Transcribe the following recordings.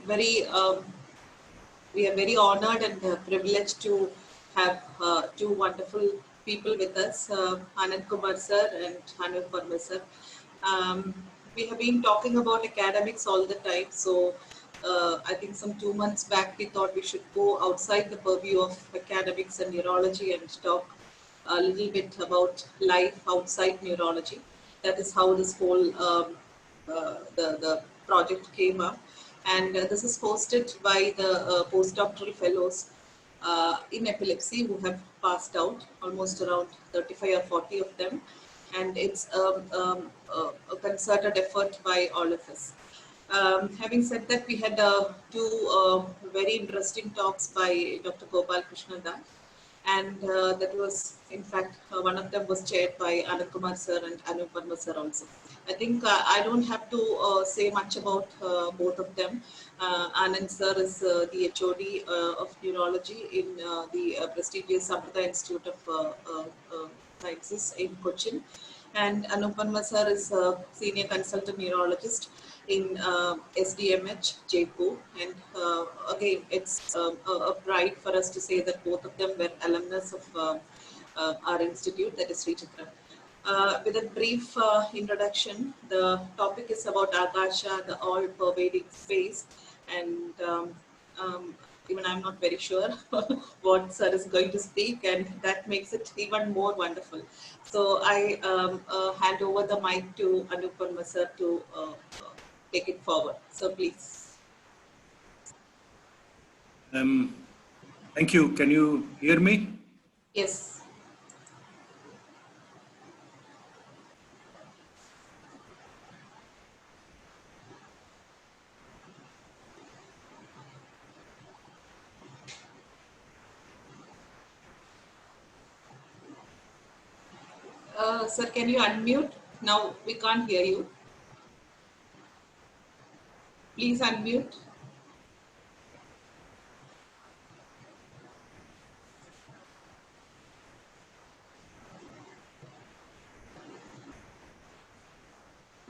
very we are very honored and privileged to have two wonderful people with us, Anand Kumar sir and Anup Verma sir. We have been talking about academics all the time, so I think some 2 months back we thought we should go outside the purview of academics and neurology and talk a little bit about life outside neurology. That is how this whole the project came up, and this is hosted by the postdoctoral fellows in epilepsy who have passed out, almost around 35 or 40 of them, and it's a concerted effort by all of us. Having said that, we had two very interesting talks by Dr. Gopal Krishnadas, and that was, in fact, one of them was chaired by Anand Kumar sir and Anup Verma sir also. I think I don't have to say much about both of them. Anand sir is the HOD of neurology in the prestigious Sampradaya Institute of Sciences in Cochin, and Anup Verma sir is a senior consultant neurologist in SDMH Jaipur, and again it's a pride for us to say that both of them were alumnus of our institute, that is Sri Chitra. With a brief introduction, the topic is about Akasha, the all-pervading space, and even I'm not very sure what sir is going to speak, and that makes it even more wonderful. So I hand over the mic to Anup Verma sir to take it forward. So please. Thank you. Can you hear me? Yes. Sir, can you unmute? Now we can't hear you. Please unmute.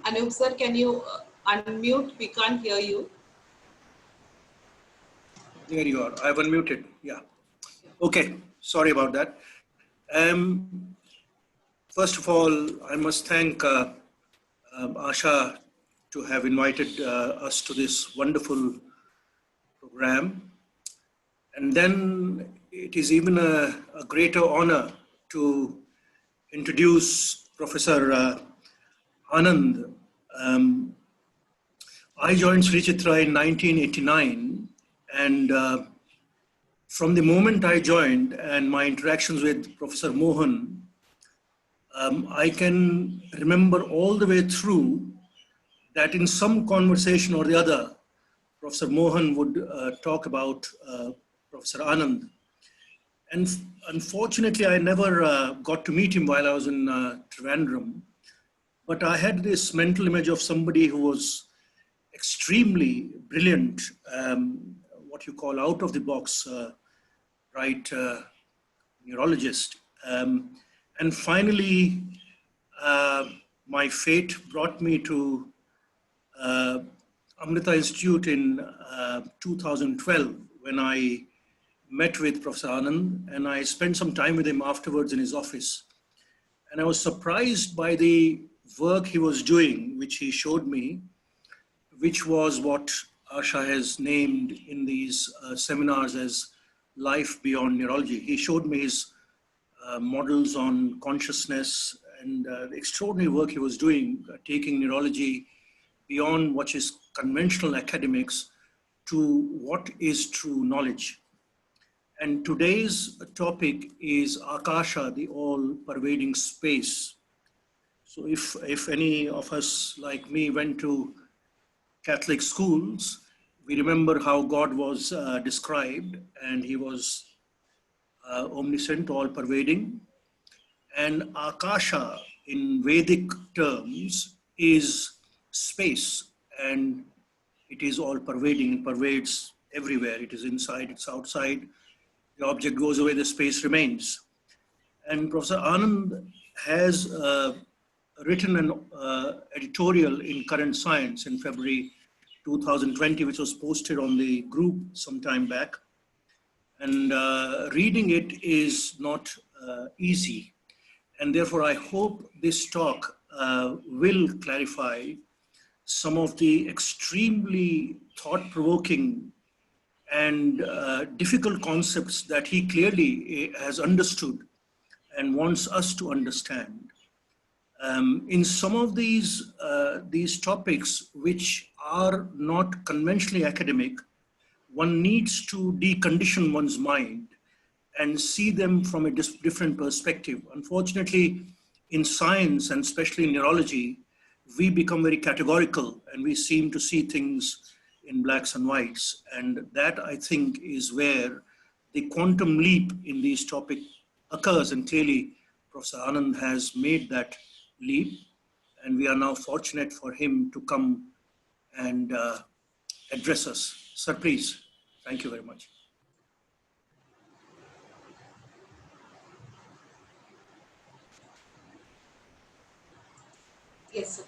Anup sir, can you unmute? We can't hear you. There you are. I've unmuted. Yeah. Okay. Sorry about that. First of all, I must thank Asha to have invited us to this wonderful program. And then it is even a greater honor to introduce Professor Anand. I joined Sri Chitra in 1989, and from the moment I joined and my interactions with Professor Mohan, I can remember all the way through that in some conversation or the other, Professor Mohan would talk about Professor Anand. And unfortunately, I never got to meet him while I was in Trivandrum. But I had this mental image of somebody who was extremely brilliant, what you call out of the box, neurologist. And finally, my fate brought me to Amrita Institute in 2012 when I met with Professor Anand, and I spent some time with him afterwards in his office. And I was surprised by the work he was doing, which he showed me, which was what Asha has named in these seminars as life beyond neurology. He showed me his models on consciousness and the extraordinary work he was doing, taking neurology beyond what is conventional academics to what is true knowledge. And today's topic is Akasha, the all-pervading space. So if any of us, like me, went to Catholic schools, we remember how God was described, and he was omniscient, all-pervading. And Akasha, in Vedic terms, is space, and it is all-pervading. It pervades everywhere. It is inside, it's outside. The object goes away, the space remains. And Professor Anand has written an editorial in Current Science in February 2020, which was posted on the group some time back. And reading it is not easy. And therefore, I hope this talk will clarify some of the extremely thought-provoking and difficult concepts that he clearly has understood and wants us to understand. In some of these topics, which are not conventionally academic, one needs to decondition one's mind and see them from a different perspective. Unfortunately, in science, and especially in neurology, we become very categorical and we seem to see things in blacks and whites. And that, I think, is where the quantum leap in these topics occurs. And clearly, Professor Anand has made that leap. And we are now fortunate for him to come and address us. Sir, please. Thank you very much. Yes, sir.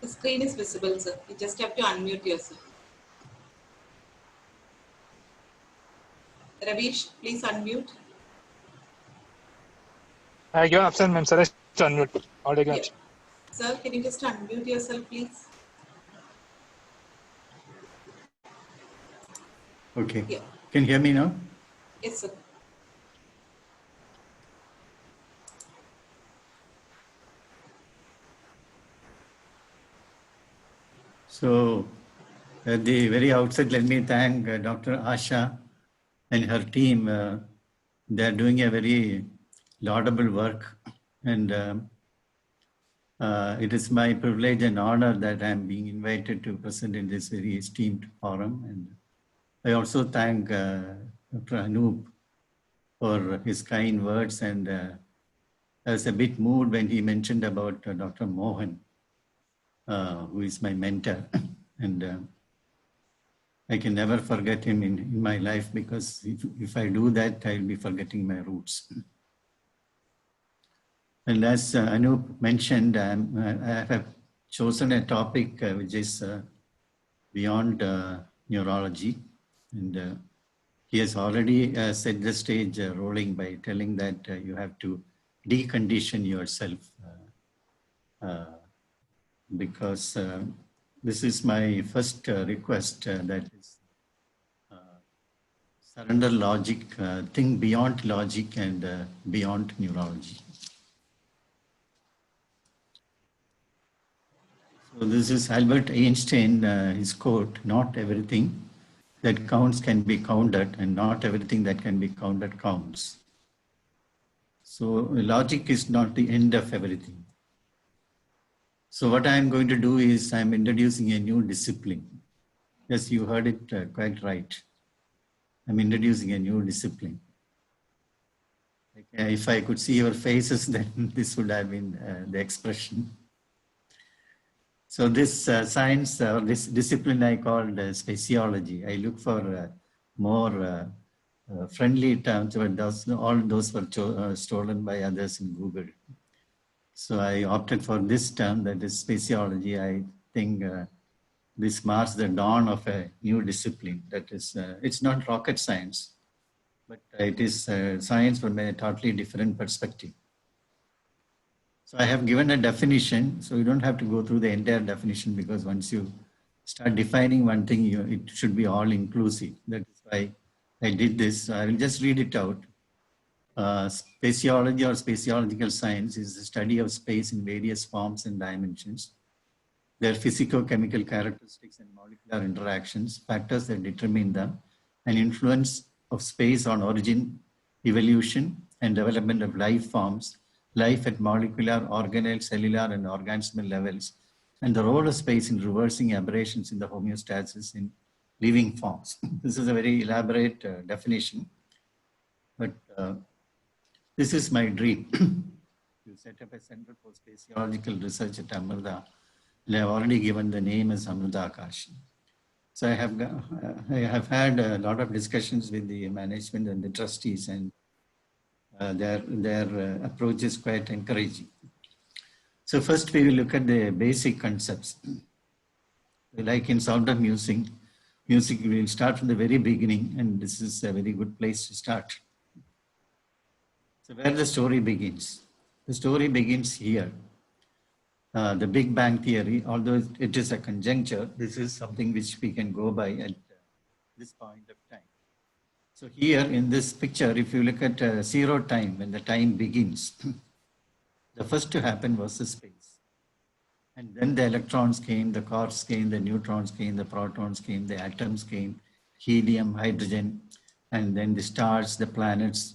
The screen is visible, sir. You just have to unmute yourself. Ravish, please unmute. I give absent, ma'am. Sir, I unmute. Already got. Yeah. Sir, can you just unmute yourself, please? Okay. Yeah. Can you hear me now? Yes, sir. So at the very outset, let me thank Dr. Asha and her team. They are doing a very laudable work, and it is my privilege and honor that I am being invited to present in this very esteemed forum. And I also thank Dr. Anup for his kind words, and I was a bit moved when he mentioned about Dr. Mohan, who is my mentor. And I can never forget him in my life, because if I do that, I'll be forgetting my roots. And as Anup mentioned, I have chosen a topic which is beyond neurology. And he has already set the stage rolling by telling that you have to decondition yourself because this is my first request, that is surrender logic, think beyond logic and beyond neurology. So this is Albert Einstein, his quote, "Not everything that counts can be counted, and not everything that can be counted counts." So logic is not the end of everything. So what I'm going to do is I'm introducing a new discipline. Yes, you heard it quite right. I'm introducing a new discipline. If I could see your faces, then this would have been the expression. So this science, or this discipline I called speciology. I look for more friendly terms, but all those were stolen by others in Google. So I opted for this term, that is speciology. I think this marks the dawn of a new discipline. That is, it's not rocket science, but it is science from a totally different perspective. So I have given a definition, so you don't have to go through the entire definition, because once you start defining one thing, it should be all inclusive. That is why I did this. So I will just read it out. Spaciology or spaciological science is the study of space in various forms and dimensions. Their physico-chemical characteristics and molecular interactions, factors that determine them, and influence of space on origin, evolution, and development of life forms, life at molecular, organelle, cellular, and organismal levels, and the role of space in reversing aberrations in the homeostasis in living forms. This is a very elaborate definition, but this is my dream, to set up a center for spaciological research at Amrita, and I have already given the name as Amrita Akash. So I have had a lot of discussions with the management and the trustees, and their approach is quite encouraging. So first we will look at the basic concepts. Like in Sound of Music, we will start from the very beginning, and this is a very good place to start. So where the story begins? The story begins here. The Big Bang Theory, although it is a conjecture, this is something which we can go by at this point of time. So here in this picture, if you look at zero time, when the time begins, the first to happen was the space. And then the electrons came, the quarks came, the neutrons came, the protons came, the atoms came, helium, hydrogen, and then the stars, the planets.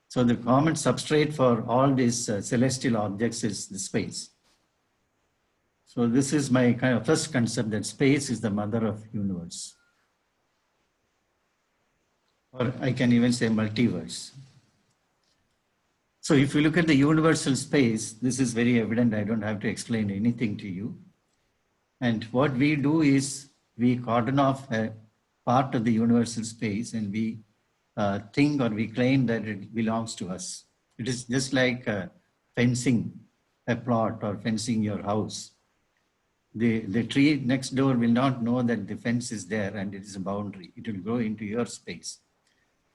So the common substrate for all these celestial objects is the space. So this is my kind of first concept, that space is the mother of universe. Or I can even say multiverse. So if you look at the universal space, this is very evident. I don't have to explain anything to you. And what we do is we cordon off a part of the universal space, and we think or we claim that it belongs to us. It is just like fencing a plot or fencing your house. The tree next door will not know that the fence is there and it is a boundary. It will grow into your space.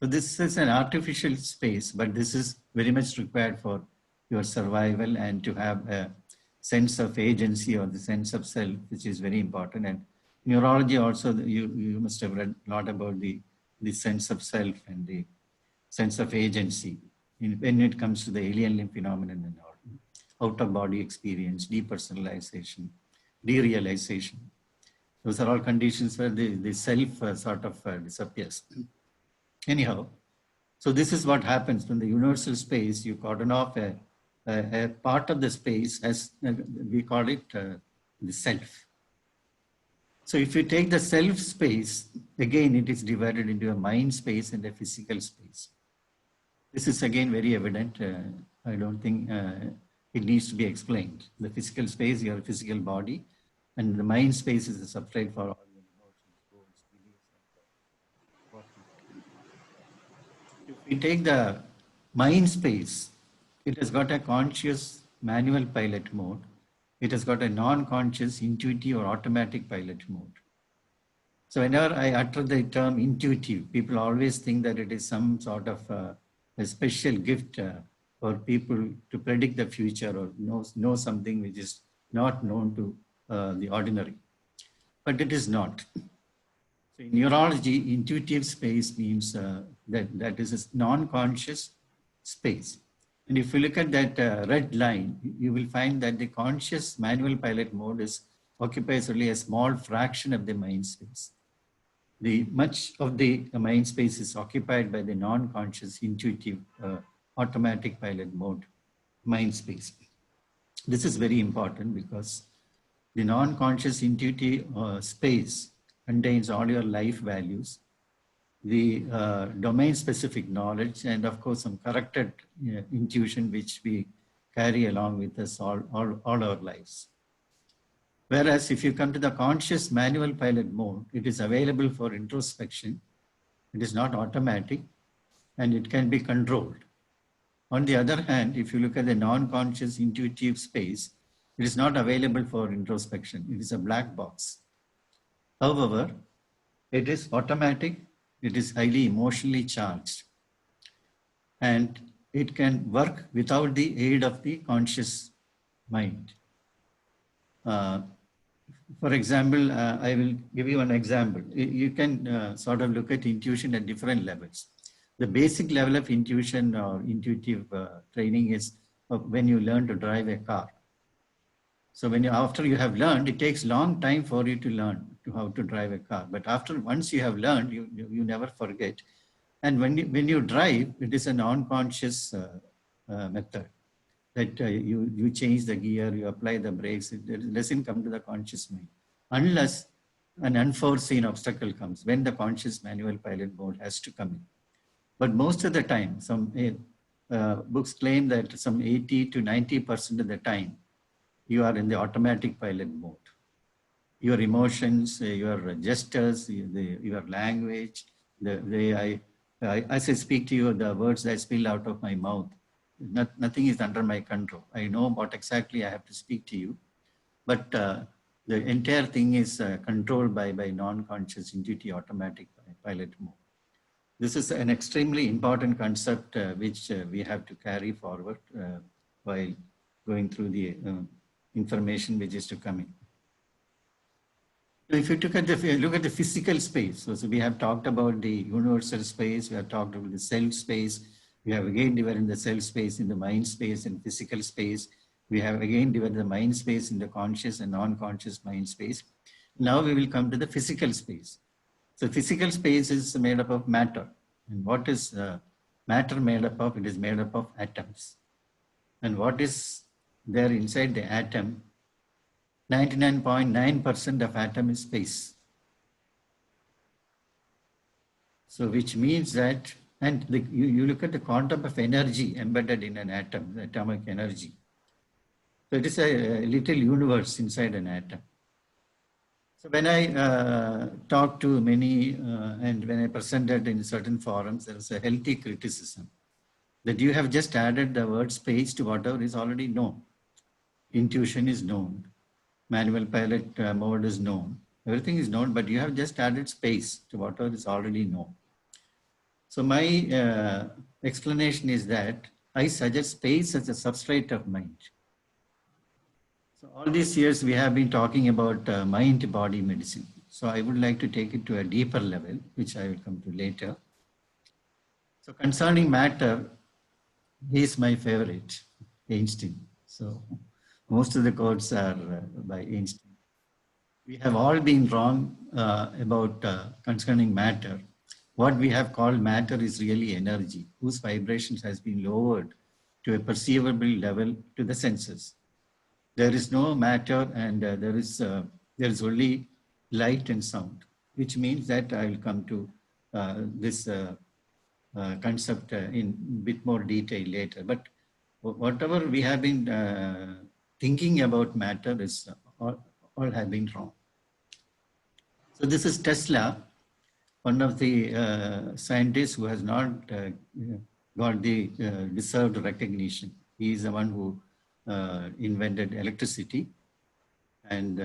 So this is an artificial space, but this is very much required for your survival and to have a sense of agency or the sense of self, which is very important. And neurology also, you must have read a lot about the sense of self and the sense of agency when it comes to the alien phenomenon and all, out-of-body experience, depersonalization, derealization. Those are all conditions where the self sort of disappears. Anyhow, so this is what happens when the universal space, you cordon off a part of the space as we call it the self. So if you take the self space, again, it is divided into a mind space and a physical space. This is again very evident. I don't think it needs to be explained. The physical space, your physical body, and the mind space is the substrate for all your emotions, goals, beliefs, and what you do. If we take the mind space, it has got a conscious manual pilot mode. It has got a non-conscious intuitive or automatic pilot mode. So whenever I utter the term intuitive, people always think that it is some sort of a special gift for people to predict the future or know something which is not known to the ordinary. But it is not. So in neurology, intuitive space means that is a non-conscious space. And if you look at that red line, you will find that the conscious manual pilot mode occupies only a small fraction of the mind space. Much of the mind space is occupied by the non-conscious, intuitive, automatic pilot mode mind space. This is very important because the non-conscious, intuitive space contains all your life values, the domain-specific knowledge, and of course some corrected intuition which we carry along with us all our lives. Whereas if you come to the conscious manual pilot mode, it is available for introspection. It is not automatic and it can be controlled. On the other hand, if you look at the non-conscious intuitive space, it is not available for introspection. It is a black box. However, it is automatic. It is highly emotionally charged. And it can work without the aid of the conscious mind. For example, I will give you an example. You can sort of look at intuition at different levels. The basic level of intuition or intuitive training is when you learn to drive a car. So after you have learned, it takes long time for you to learn how to drive a car. But once you have learned, you never forget. And when you drive, it is a non-conscious method. That you change the gear, you apply the brakes, it doesn't come to the conscious mind. Unless an unforeseen obstacle comes, when the conscious manual pilot mode has to come in. But most of the time, some books claim that some 80 to 90% of the time, you are in the automatic pilot mode. Your emotions, your gestures, your language, the way as I speak to you, the words that spill out of my mouth, nothing is under my control. I know what exactly I have to speak to you, but the entire thing is controlled by non-conscious, intuitive, automatic pilot mode. This is an extremely important concept which we have to carry forward while going through the information which is to come in. If you look at the physical space, so we have talked about the universal space, we have talked about the self space, we have again divided the self space in the mind space and physical space. We have again divided the mind space in the conscious and non-conscious mind space. Now we will come to the physical space. So physical space is made up of matter. And what is matter made up of? It is made up of atoms. And what is there inside the atom? 99.9% of atom is space. So which means that, and you look at the quantum of energy embedded in an atom, the atomic energy. So it is a little universe inside an atom. So when I talk to many and when I presented in certain forums, there is a healthy criticism that you have just added the word space to whatever is already known. Intuition is known. Manual pilot mode is known. Everything is known, but you have just added space to whatever is already known. So my explanation is that I suggest space as a substrate of mind. So all these years we have been talking about mind-body medicine. So I would like to take it to a deeper level, which I will come to later. So concerning matter, he is my favorite, Einstein. So most of the quotes are by Einstein. We have all been wrong about concerning matter. What we have called matter is really energy, whose vibrations has been lowered to a perceivable level to the senses. There is no matter, and there is only light and sound, which means that I will come to this concept in a bit more detail later. But whatever we have been thinking about matter is all have been wrong. So this is Tesla, one of the scientists who has not got the deserved recognition. He is the one who invented electricity, and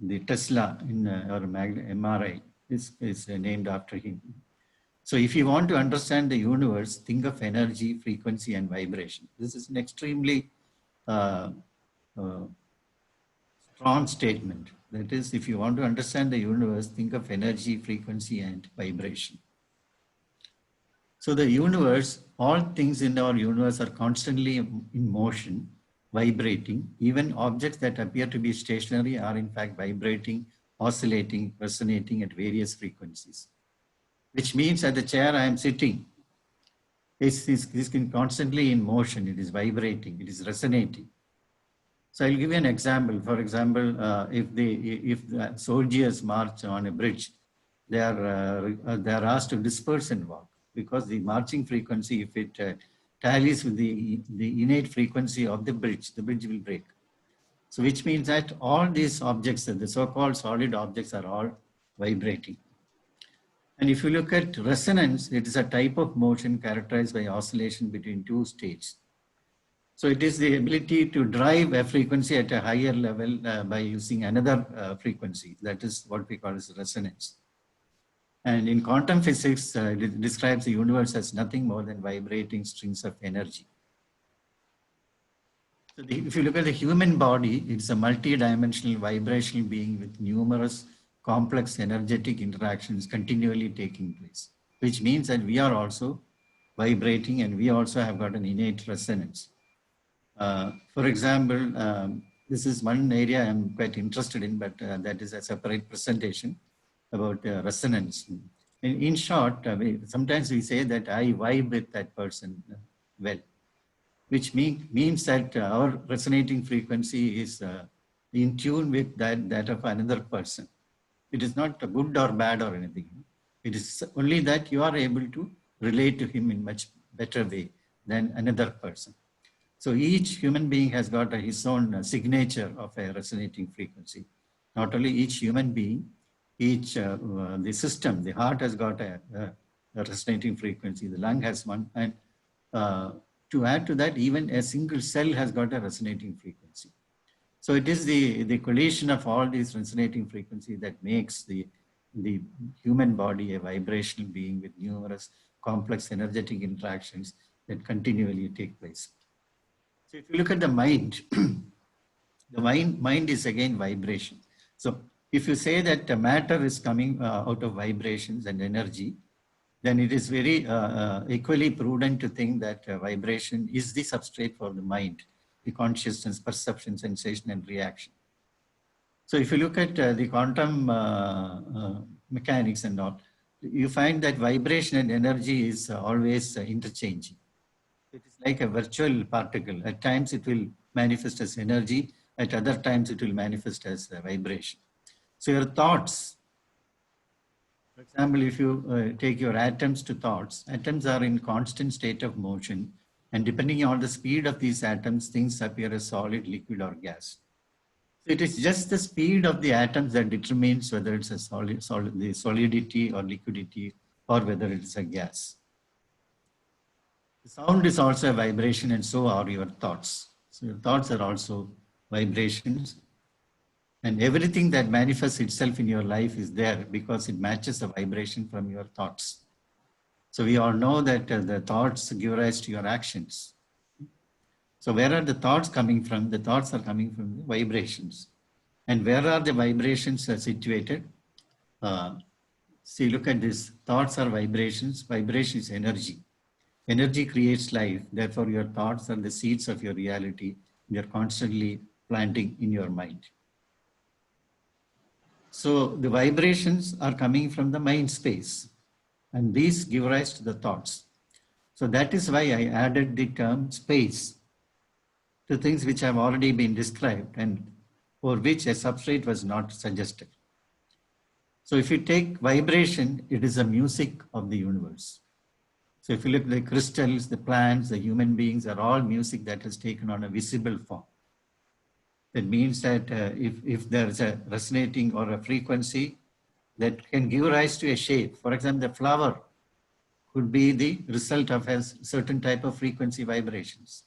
the Tesla in or MRI is named after him. So if you want to understand the universe, think of energy, frequency, and vibration. This is an extremely strong statement. That is, if you want to understand the universe, think of energy, frequency, and vibration. So the universe, all things in our universe are constantly in motion, vibrating. Even objects that appear to be stationary are in fact vibrating, oscillating, resonating at various frequencies. Which means that the chair I am sitting is constantly in motion. It is vibrating, it is resonating. So I'll give you an example. For example, if the soldiers march on a bridge, they are asked to disperse and walk, because the marching frequency, if it tallies with the innate frequency of the bridge will break. So which means that all these objects, the so-called solid objects, are all vibrating. And if you look at resonance, it is a type of motion characterized by oscillation between two states. So it is the ability to drive a frequency at a higher level by using another frequency. That is what we call as resonance. And in quantum physics, it describes the universe as nothing more than vibrating strings of energy. So if you look at the human body, it's a multi-dimensional vibrational being with numerous complex energetic interactions continually taking place, which means that we are also vibrating and we also have got an innate resonance. For example, this is one area I'm quite interested in, but that is a separate presentation about resonance. In short, sometimes we say that I vibe with that person well, which means that our resonating frequency is in tune with that of another person. It is not good or bad or anything. It is only that you are able to relate to him in much better way than another person. So each human being has got his own signature of a resonating frequency. Not only each human being, each the system, the heart has got a resonating frequency. The lung has one. And to add to that, even a single cell has got a resonating frequency. So it is the collision of all these resonating frequencies that makes the human body a vibrational being with numerous complex energetic interactions that continually take place. So if you look at the mind, the mind is again vibration. So if you say that matter is coming out of vibrations and energy, then it is very equally prudent to think that vibration is the substrate for the mind, the consciousness, perception, sensation, and reaction. So if you look at the quantum mechanics and all, you find that vibration and energy is always interchanging. It is like a virtual particle. At times it will manifest as energy, at other times it will manifest as vibration. So your thoughts, for example, if you take your atoms to thoughts, atoms are in constant state of motion, and depending on the speed of these atoms, things appear as solid, liquid, or gas. So it is just the speed of the atoms that determines whether it's a the solidity or liquidity, or whether it's a gas. The sound is also a vibration, and so are your thoughts. So your thoughts are also vibrations. And everything that manifests itself in your life is there because it matches the vibration from your thoughts. So we all know that the thoughts give rise to your actions. So where are the thoughts coming from? The thoughts are coming from the vibrations. And where are the vibrations situated? See, look at this. Thoughts are vibrations. Vibration is energy. Energy creates life. Therefore, your thoughts are the seeds of your reality. You're constantly planting in your mind. So the vibrations are coming from the mind space, and these give rise to the thoughts. So that is why I added the term space to things which have already been described and for which a substrate was not suggested. So if you take vibration, it is the music of the universe. So if you look at the crystals, the plants, the human beings are all music that has taken on a visible form. That means that if there is a resonating or a frequency that can give rise to a shape, for example, the flower could be the result of a certain type of frequency vibrations.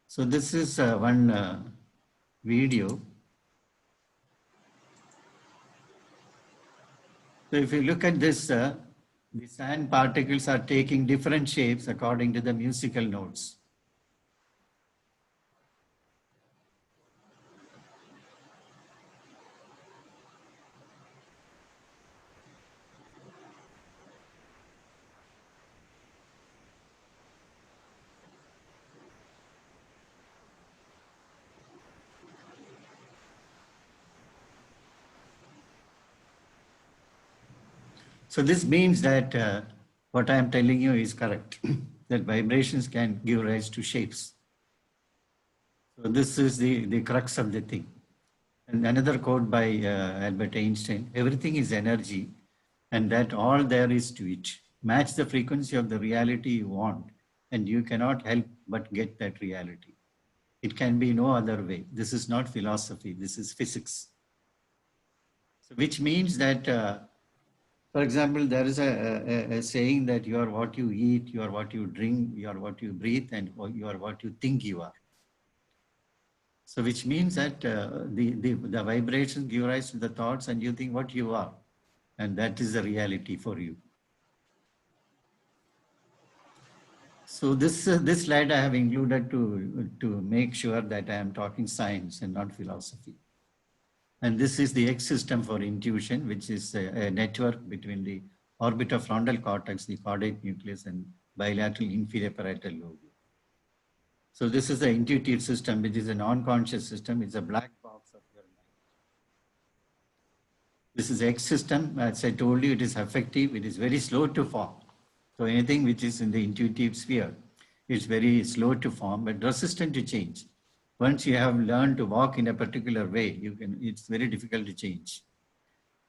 So this is one video. So if you look at this, the sand particles are taking different shapes according to the musical notes. So this means that what I am telling you is correct, that vibrations can give rise to shapes. So this is the crux of the thing. And another quote by Albert Einstein, everything is energy, and that all there is to it. Match the frequency of the reality you want, and you cannot help but get that reality. It can be no other way. This is not philosophy, this is physics. So which means that for example, there is a saying that you are what you eat, you are what you drink, you are what you breathe, and you are what you think you are. So which means that the vibrations give rise to the thoughts and you think what you are. And that is the reality for you. So this slide I have included to make sure that I am talking science and not philosophy. And this is the X system for intuition, which is a network between the orbitofrontal cortex, the caudate nucleus, and bilateral inferior parietal lobe. So this is the intuitive system, which is a non-conscious system. It's a black box of your mind. This is X system. As I told you, it is affective. It is very slow to form. So anything which is in the intuitive sphere is very slow to form, but resistant to change. Once you have learned to walk in a particular way, it's very difficult to change.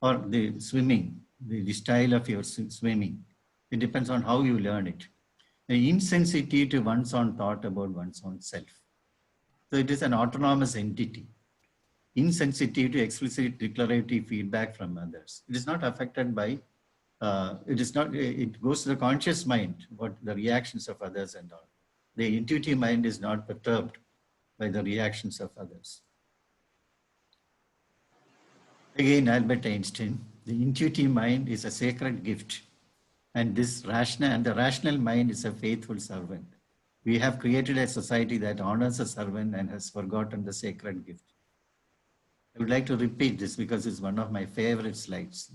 Or the swimming, the style of your swimming, it depends on how you learn it. The insensitivity to one's own thought about one's own self. So it is an autonomous entity. Insensitive to explicit declarative feedback from others. It is not affected by it is not, it goes to the conscious mind, what the reactions of others and all. The intuitive mind is not perturbed by the reactions of others. Again, Albert Einstein, the intuitive mind is a sacred gift, and the rational mind is a faithful servant. We have created a society that honors a servant and has forgotten the sacred gift. I would like to repeat this because it's one of my favorite slides.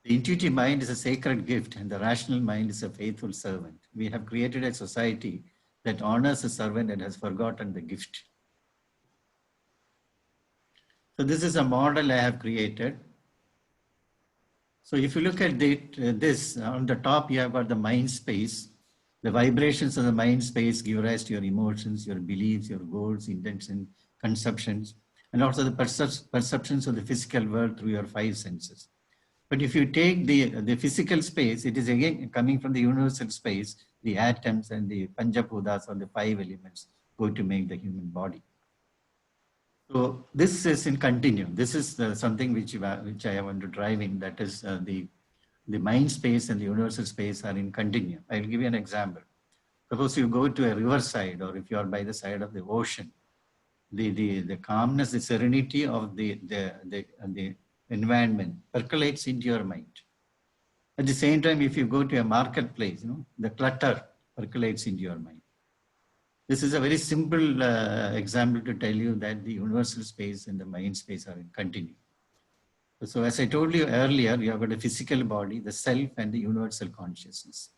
The intuitive mind is a sacred gift and the rational mind is a faithful servant. We have created a society that honors a servant and has forgotten the gift. So this is a model I have created. So if you look at this, on the top you have got the mind space. The vibrations of the mind space give rise to your emotions, your beliefs, your goals, intentions, conceptions, and also the perceptions of the physical world through your five senses. But if you take the physical space, it is again coming from the universal space, the atoms and the Panchbhutas or the five elements go to make the human body. So this is in continuum. This is something which I want to drive in, that is the mind space and the universal space are in continuum. I'll give you an example. Suppose you go to a riverside or if you are by the side of the ocean, the calmness, the serenity of the environment percolates into your mind. At the same time, if you go to a marketplace, the clutter percolates into your mind. This is a very simple example to tell you that the universal space and the mind space are in continuum. So as I told you earlier, you have got a physical body, the self and the universal consciousness.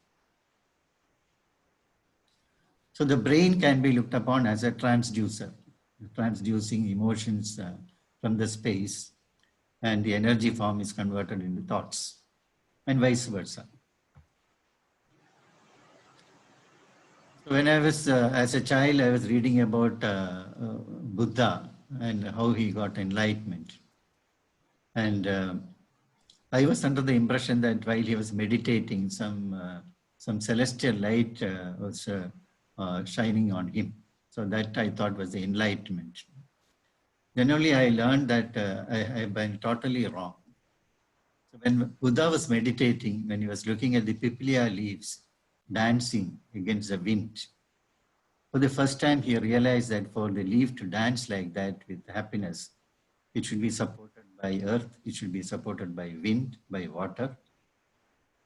So the brain can be looked upon as a transducer, transducing emotions from the space, and the energy form is converted into thoughts and vice versa. So when I was, as a child, I was reading about Buddha and how he got enlightenment. And I was under the impression that while he was meditating, some celestial light was shining on him. So that I thought was the enlightenment. Then only I learned that I have been totally wrong. So when Buddha was meditating, when he was looking at the piplia leaves dancing against the wind, for the first time he realized that for the leaf to dance like that with happiness, it should be supported by earth, it should be supported by wind, by water.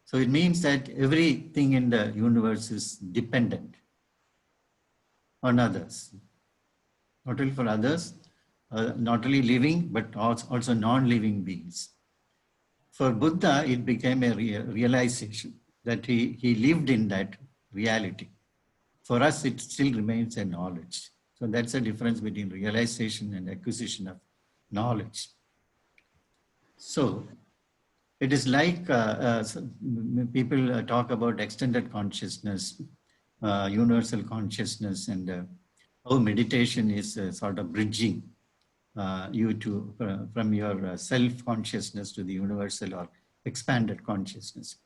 So it means that everything in the universe is dependent on others. Not only for others, not only living, but also non-living beings. For Buddha, it became a realization that he lived in that reality. For us, it still remains a knowledge. So that's the difference between realization and acquisition of knowledge. So it is like people talk about extended consciousness, universal consciousness, and how meditation is sort of bridging you to from your self-consciousness to the universal or expanded consciousness.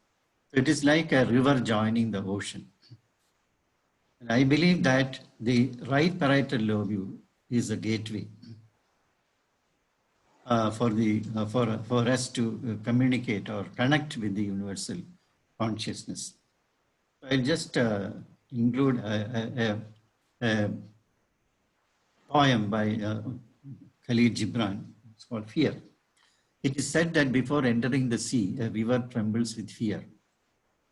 So it is like a river joining the ocean. And I believe that the right parietal lobe is a gateway for us to communicate or connect with the universal consciousness. I'll just include a poem by Khalil Gibran. It's called Fear. It is said that before entering the sea, a river trembles with fear.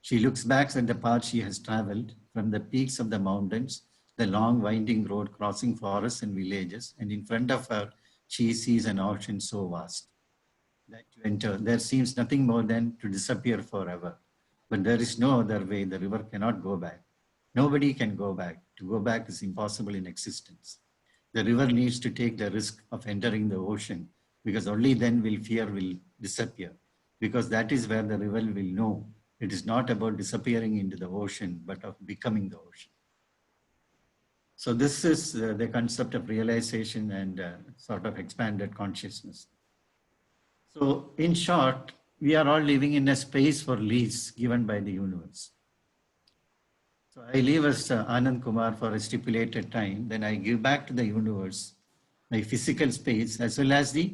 She looks back at the path she has traveled from the peaks of the mountains, the long winding road crossing forests and villages, and in front of her, she sees an ocean so vast that to enter, there seems nothing more than to disappear forever. But there is no other way. The river cannot go back. Nobody can go back. To go back is impossible in existence. The river needs to take the risk of entering the ocean, because only then will fear disappear, because that is where the river will know it is not about disappearing into the ocean, but of becoming the ocean. So this is the concept of realization and sort of expanded consciousness. So in short, we are all living in a space for lease given by the universe. So I leave us Anand Kumar for a stipulated time, then I give back to the universe my physical space as well as the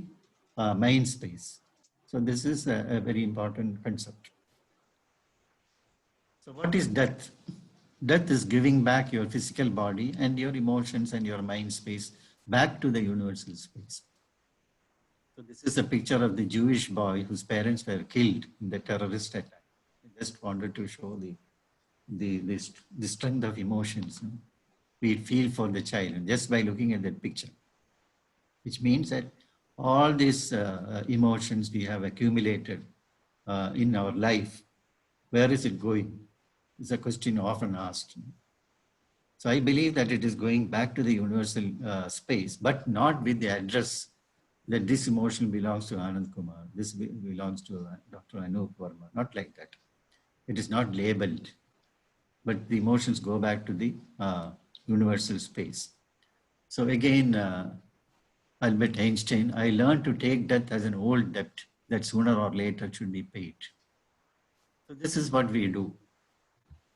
mind space. So this is a very important concept. So what is death? Death is giving back your physical body and your emotions and your mind space back to the universal space. So this is a picture of the Jewish boy whose parents were killed in the terrorist attack. I just wanted to show the strength of emotions we feel for the child just by looking at that picture, which means that all these emotions we have accumulated in our life, where is it going? Is a question often asked. So I believe that it is going back to the universal space, but not with the address that this emotion belongs to Anand Kumar, this belongs to Dr. Anup Verma, not like that. It is not labeled, but the emotions go back to the universal space. So again, Albert Einstein, I learned to take death as an old debt that sooner or later should be paid. So this is what we do.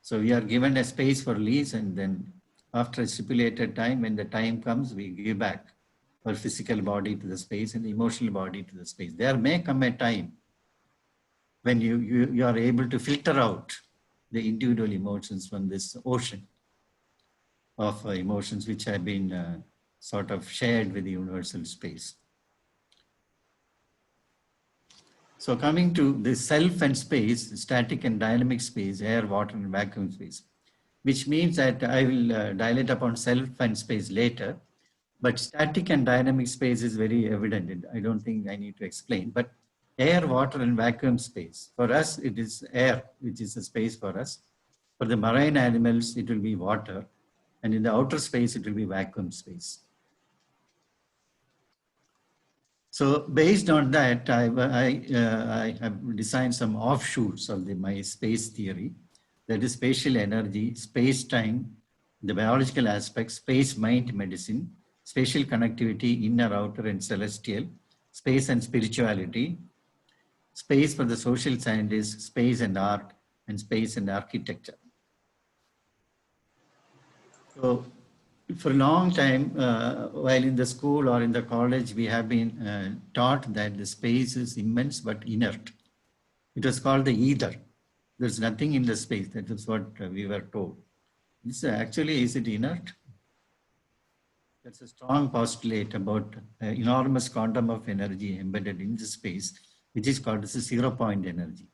So we are given a space for lease, and then after a stipulated time, when the time comes, we give back our physical body to the space and the emotional body to the space. There may come a time when you are able to filter out the individual emotions from this ocean of emotions which have been sort of shared with the universal space. So coming to the self and space, static and dynamic space, air, water, and vacuum space, which means that I will dilate upon self and space later, but static and dynamic space is very evident. I don't think I need to explain, but air, water, and vacuum space. For us, it is air, which is a space for us. For the marine animals, it will be water, and in the outer space, it will be vacuum space. So based on that, I have designed some offshoots of my space theory. That is spatial energy, space-time, the biological aspects, space-mind medicine, spatial connectivity, inner, outer, and celestial, space and spirituality, space for the social scientists, space and art, and space and architecture. So for a long time, while in the school or in the college, we have been taught that the space is immense but inert. It was called the ether. There's nothing in the space. That is what we were told. This actually, is it inert? That's a strong postulate about enormous quantum of energy embedded in the space, which is called as a zero-point energy.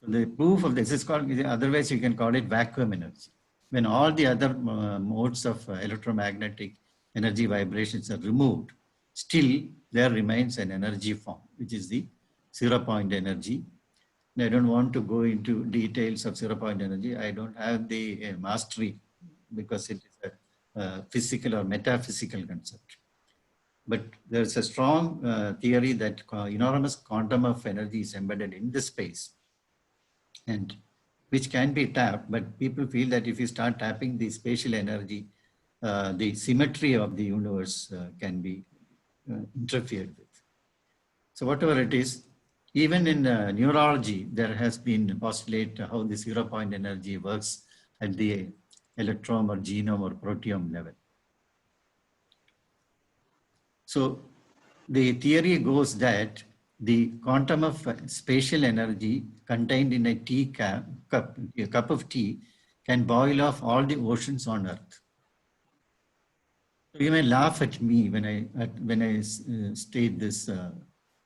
So the proof of this is called, otherwise you can call it vacuum energy. When all the other modes of electromagnetic energy vibrations are removed, still there remains an energy form, which is the zero-point energy. And I don't want to go into details of zero-point energy. I don't have the mastery because it is a physical or metaphysical concept. But there's a strong theory that enormous quantum of energy is embedded in the space, and which can be tapped, but people feel that if you start tapping the spatial energy, the symmetry of the universe can be interfered with. So whatever it is, even in neurology, there has been postulate how the zero-point energy works at the electron or genome or proteome level. So the theory goes that the quantum of spatial energy contained in a cup of tea can boil off all the oceans on Earth. So you may laugh at me when I state this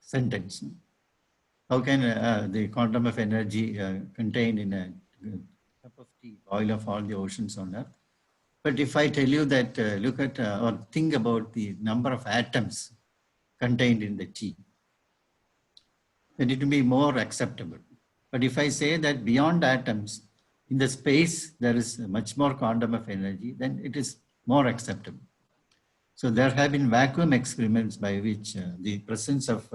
sentence. How can the quantum of energy contained in a cup of tea boil off all the oceans on Earth? But if I tell you that look at or think about the number of atoms contained in the tea, then it will be more acceptable. But if I say that beyond atoms, in the space, there is much more quantum of energy, then it is more acceptable. So there have been vacuum experiments by which the presence of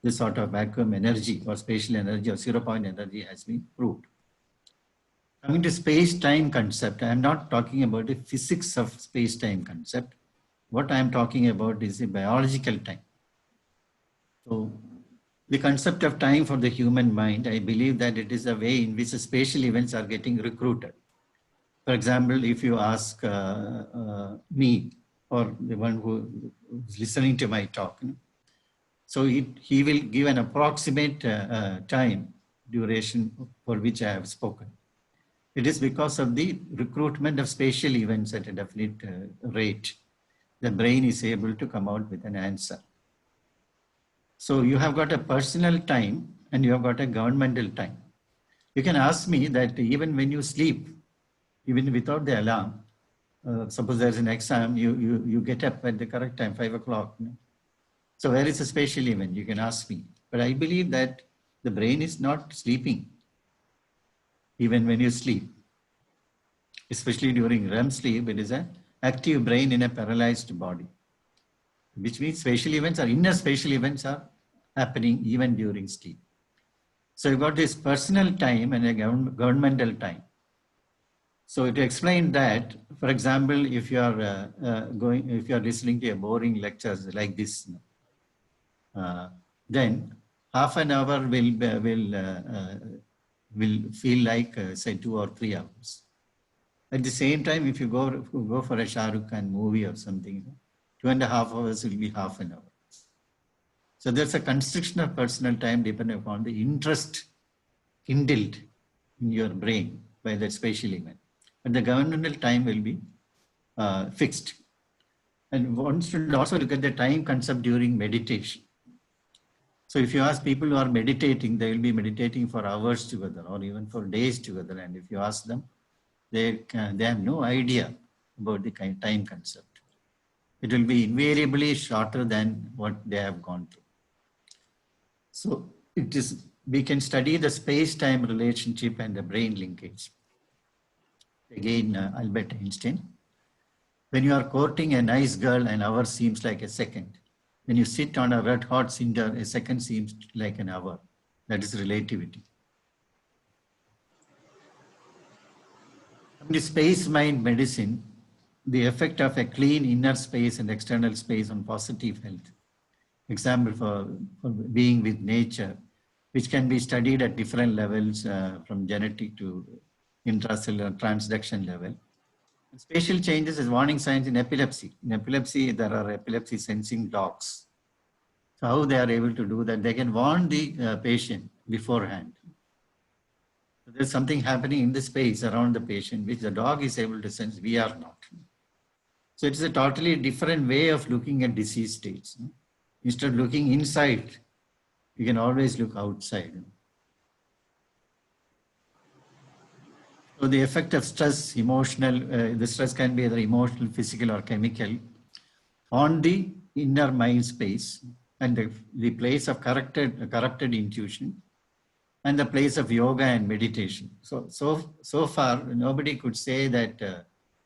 this sort of vacuum energy or spatial energy or zero-point energy has been proved. Coming to space-time concept, I am not talking about the physics of space-time concept. What I am talking about is the biological time. So the concept of time for the human mind, I believe that it is a way in which the spatial events are getting recruited. For example, if you ask me or the one who is listening to my talk, so he will give an approximate time duration for which I have spoken. It is because of the recruitment of spatial events at a definite rate. The brain is able to come out with an answer. So you have got a personal time and you have got a governmental time. You can ask me that even when you sleep, even without the alarm, suppose there's an exam, you get up at the correct time, 5 o'clock. So where is the spatial event? You can ask me. But I believe that the brain is not sleeping even when you sleep. Especially during REM sleep, it is an active brain in a paralyzed body, which means spatial events or inner spatial events are happening even during sleep. So you've got this personal time and a governmental time. So to explain that, for example, if you are if you are listening to a boring lectures like this, then half an hour will feel like say 2 or 3 hours. At the same time, if you go for a Shah Rukh Khan movie or something, 2.5 hours will be half an hour. So there's a constriction of personal time depending upon the interest kindled in your brain by that spatial event. But the governmental time will be fixed. And one should also look at the time concept during meditation. So if you ask people who are meditating, they will be meditating for hours together or even for days together. And if you ask them, they have no idea about the time concept. It will be invariably shorter than what they have gone through. So we can study the space-time relationship and the brain linkage. Again, Albert Einstein. When you are courting a nice girl, an hour seems like a second. When you sit on a red hot cinder, a second seems like an hour. That is relativity. In the space mind medicine, the effect of a clean inner space and external space on positive health. Example for being with nature, which can be studied at different levels from genetic to intracellular transduction level. And spatial changes is warning signs in epilepsy. In epilepsy, there are epilepsy sensing dogs. So how they are able to do that? They can warn the patient beforehand. So there's something happening in the space around the patient, which the dog is able to sense, we are not. So it's a totally different way of looking at disease states. Instead of looking inside, you can always look outside. So the effect of stress, emotional, the stress can be either emotional, physical, or chemical on the inner mind space and the place of corrupted intuition and the place of yoga and meditation. So far, nobody could say that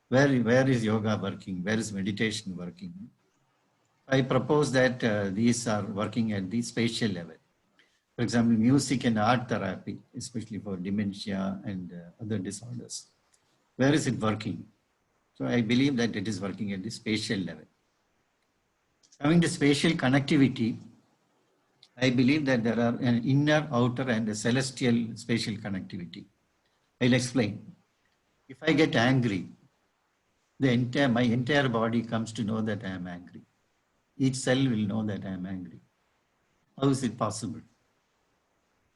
where is yoga working? Where is meditation working? I propose that these are working at the spatial level. For example, music and art therapy, especially for dementia and other disorders. Where is it working? So I believe that it is working at the spatial level. Coming to spatial connectivity, I believe that there are an inner, outer, and a celestial spatial connectivity. I'll explain. If I get angry, my entire body comes to know that I am angry. Each cell will know that I am angry. How is it possible?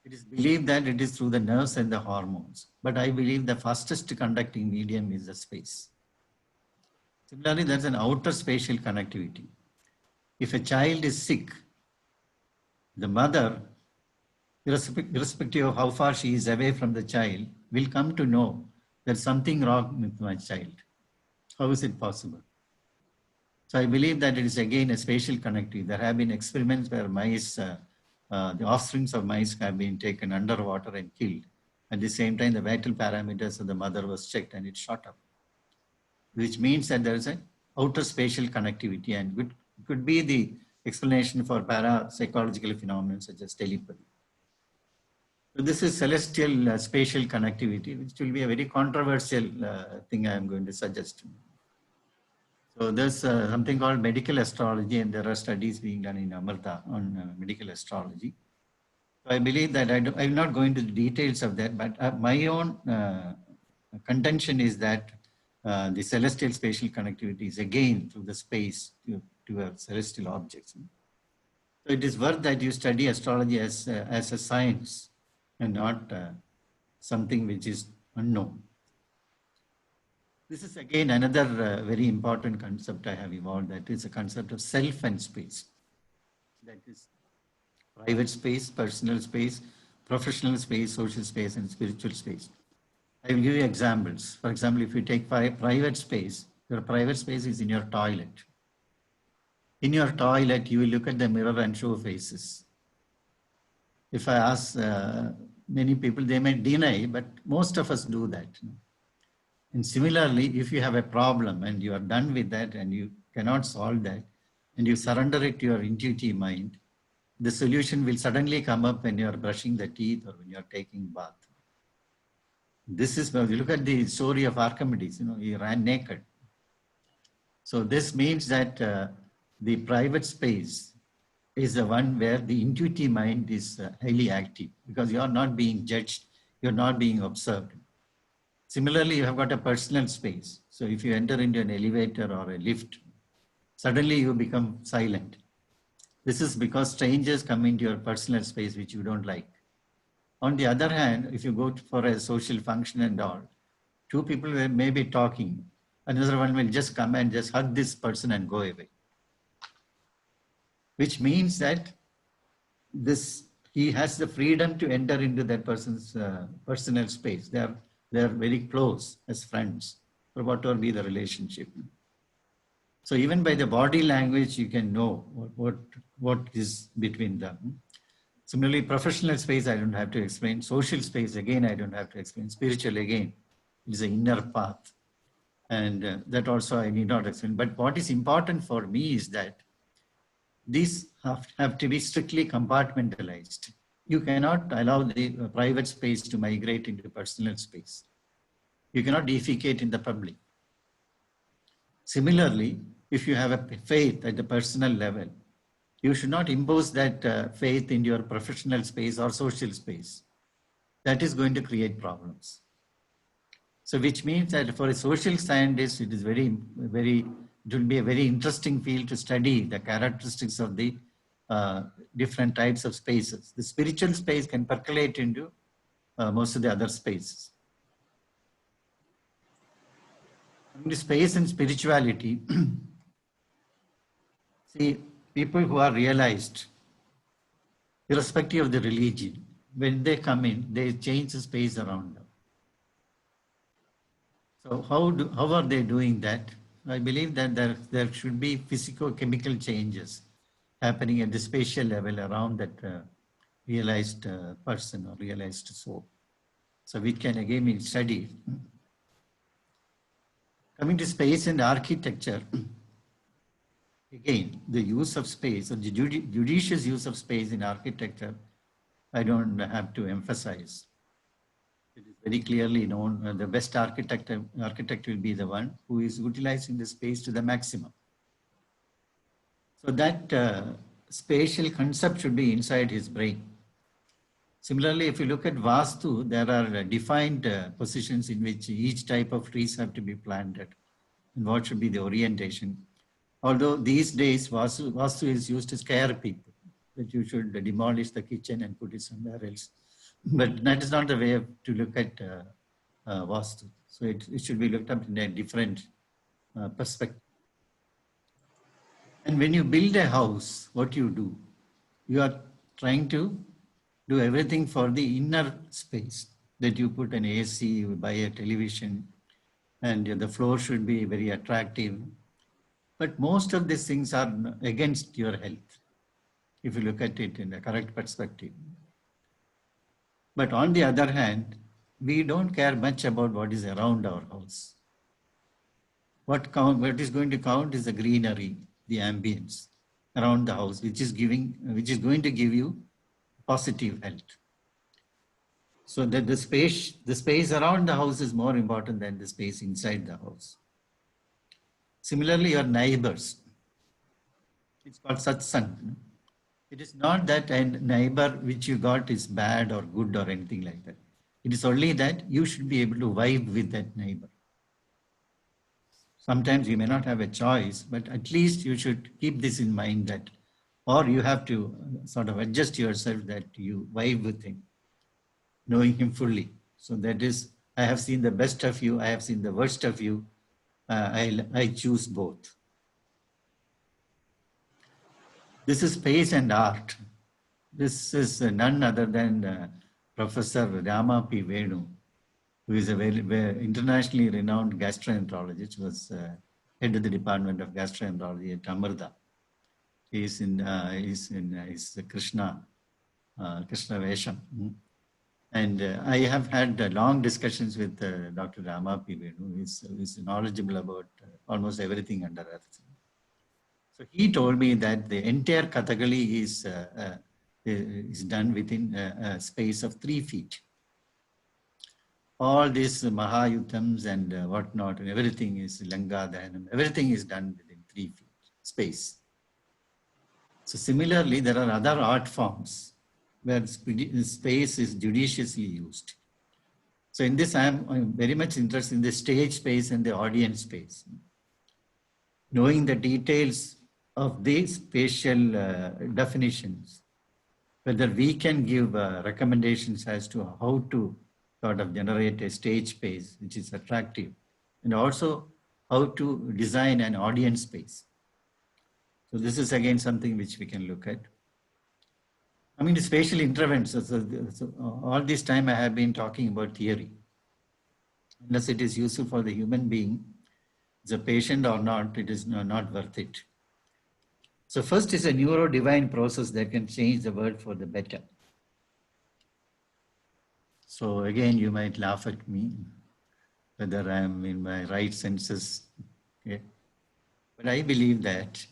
It is believed that it is through the nerves and the hormones. But I believe the fastest conducting medium is the space. Similarly, there's an outer spatial connectivity. If a child is sick, the mother, irrespective of how far she is away from the child, will come to know there's something wrong with my child. How is it possible? So I believe that it is again a spatial connectivity. There have been experiments where mice, the offsprings of mice have been taken underwater and killed. At the same time, the vital parameters of the mother was checked and it shot up, which means that there is an outer spatial connectivity and could be the explanation for parapsychological phenomena such as telepathy. So this is celestial spatial connectivity, which will be a very controversial thing I am going to suggest. So there's something called medical astrology, and there are studies being done in Amrita on medical astrology. So I believe that I will not go into the details of that, but my own contention is that the celestial spatial connectivity is again through the space to celestial objects. So it is worth that you study astrology as a science and not something which is unknown. This is again another very important concept I have evolved, that is a concept of self and space. That is private space, personal space, professional space, social space, and spiritual space. I will give you examples. For example, if you take private space, your private space is in your toilet. In your toilet, you will look at the mirror and show faces. If I ask many people, they may deny, but most of us do that. And similarly, if you have a problem and you are done with that and you cannot solve that, and you surrender it to your intuitive mind, the solution will suddenly come up when you are brushing the teeth or when you are taking bath. This is when you look at the story of Archimedes, he ran naked. So this means that the private space is the one where the intuitive mind is highly active, because you are not being judged, you're not being observed. Similarly, you have got a personal space. So if you enter into an elevator or a lift, suddenly you become silent. This is because strangers come into your personal space, which you don't like. On the other hand, if you go for a social function and all, two people may be talking, another one will just come and just hug this person and go away. Which means that he has the freedom to enter into that person's personal space. They are very close as friends, or whatever be the relationship. So even by the body language, you can know what is between them. Similarly, professional space, I don't have to explain. Social space, again, I don't have to explain. Spiritual, again, is an inner path. And that also I need not explain. But what is important for me is that these have to be strictly compartmentalized. You cannot allow the private space to migrate into personal space. You cannot defecate in the public. Similarly, if you have a faith at the personal level, you should not impose that faith in your professional space or social space. That is going to create problems. So which means that for a social scientist, it is it will be a very interesting field to study the characteristics of the different types of spaces. The spiritual space can percolate into most of the other spaces. The space and spirituality, see, people who are realized, irrespective of the religion, when they come in, they change the space around them. So how are they doing that? I believe that there should be physico-chemical changes happening at the spatial level around that realized person or realized soul. So we can again study. Coming to space and architecture, again, the use of space, or the judicious use of space in architecture, I don't have to emphasize. It is very clearly known the best architect will be the one who is utilizing the space to the maximum. So that spatial concept should be inside his brain. Similarly, if you look at Vastu, there are defined positions in which each type of trees have to be planted and what should be the orientation. Although these days Vastu is used to scare people, that you should demolish the kitchen and put it somewhere else. But that is not the way to look at Vastu. So it should be looked at in a different perspective. And when you build a house, what you do? You are trying to do everything for the inner space, that you put an AC, you buy a television, and the floor should be very attractive. But most of these things are against your health, if you look at it in the correct perspective. But on the other hand, we don't care much about what is around our house. What is going to count is the greenery, the ambience around the house, which is going to give you positive health. So that the space around the house is more important than the space inside the house. Similarly, your neighbors, it's called satsang. It is not that a neighbor which you got is bad or good or anything like that. It is only that you should be able to vibe with that neighbor. Sometimes you may not have a choice, but at least you should keep this in mind, that, or you have to sort of adjust yourself that you vibe with him, knowing him fully. So that is, I have seen the best of you, I have seen the worst of you, I choose both. This is space and art. This is none other than Professor Rama P. Venu, who is a very internationally renowned gastroenterologist, was head of the Department of Gastroenterology at Amrita. He is is Krishna Vesham. And I have had long discussions with Dr. Rama P. Venu, who is knowledgeable about almost everything under earth. So he told me that the entire Kathakali is done within a space of 3 feet. All these Mahayuthams and whatnot, and everything is Langadhanam, everything is done within 3 feet space. So similarly, there are other art forms where space is judiciously used. So in this, I'm very much interested in the stage space and the audience space. Knowing the details of these spatial definitions, whether we can give recommendations as to how to sort of generate a stage space which is attractive, and also how to design an audience space. So this is again something which we can look at. I mean, the spatial interventions, so all this time I have been talking about theory. Unless it is useful for the human being, as a patient or not, it is not worth it. So first is a neuro-divine process that can change the world for the better. So again, you might laugh at me, whether I am in my right senses. Okay? But I believe that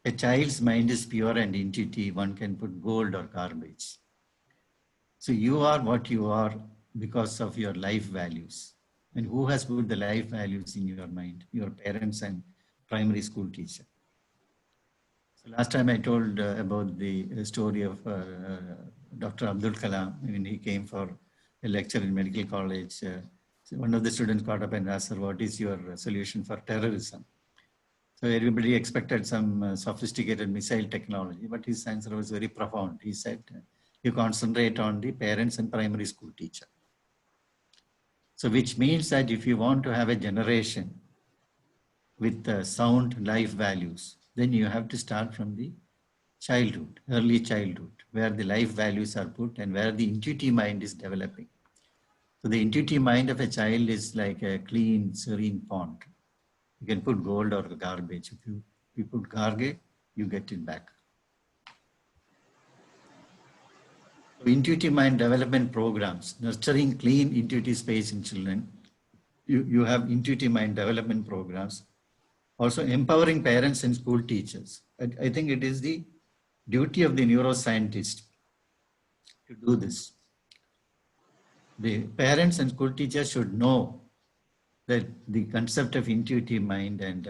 a child's mind is pure and intuitive. One can put gold or garbage. So you are what you are because of your life values. And who has put the life values in your mind? Your parents and primary school teacher. So last time I told about the story of Dr. Abdul Kalam when he came for a lecture in medical college. So one of the students got up and asked her, what is your solution for terrorism? So everybody expected some sophisticated missile technology, but his answer was very profound. He said, you concentrate on the parents and primary school teacher. So which means that if you want to have a generation with sound life values, then you have to start from the childhood, early childhood, where the life values are put and where the intuitive mind is developing. So the intuitive mind of a child is like a clean, serene pond. You can put gold or garbage. If you put garbage, you get it back. So intuitive mind development programs, nurturing clean intuitive space in children. You have intuitive mind development programs. Also empowering parents and school teachers. I think it is the duty of the neuroscientist to do this. The parents and school teachers should know that the concept of intuitive mind and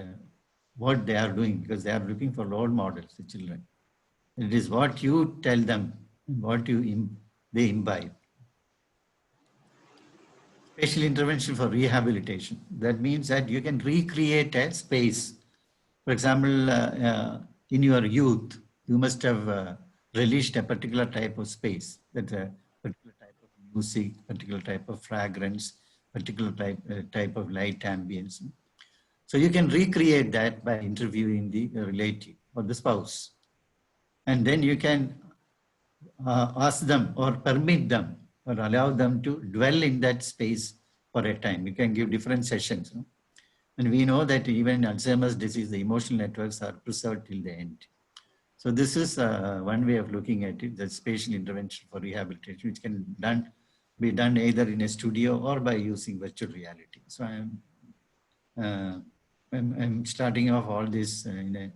what they are doing, because they are looking for role models, the children. It is what you tell them, what they imbibe. Special intervention for rehabilitation. That means that you can recreate a space. For example, in your youth, you must have released a particular type of space, that a particular type of music, particular type of fragrance, particular type of light ambience. So you can recreate that by interviewing the relative or the spouse. And then you can ask them or permit them or allow them to dwell in that space for a time. You can give different sessions. No? And we know that even in Alzheimer's disease, the emotional networks are preserved till the end. So this is one way of looking at it, the spatial intervention for rehabilitation, which can be done either in a studio or by using virtual reality. So I'm starting off all this in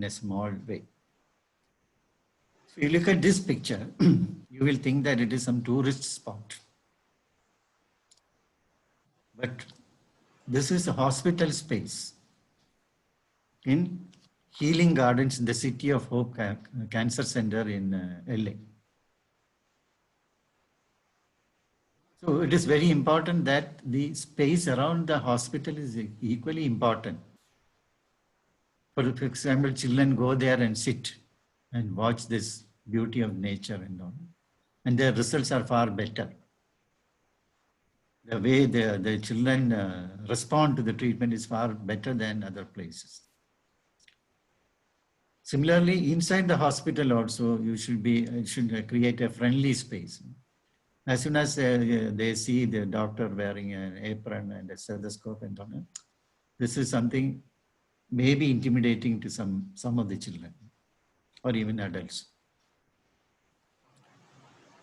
a small way. If you look at this picture, you will think that it is some tourist spot. But this is a hospital space in Healing Gardens in the City of Hope Cancer Center in LA. So it is very important that the space around the hospital is equally important. For example, children go there and sit and watch this beauty of nature and all. And their results are far better. the way the children respond to the treatment is far better than other places. Similarly, inside the hospital also, you should create a friendly space. As soon as they see the doctor wearing an apron and a stethoscope and all, this is something maybe intimidating to some of the children or even adults.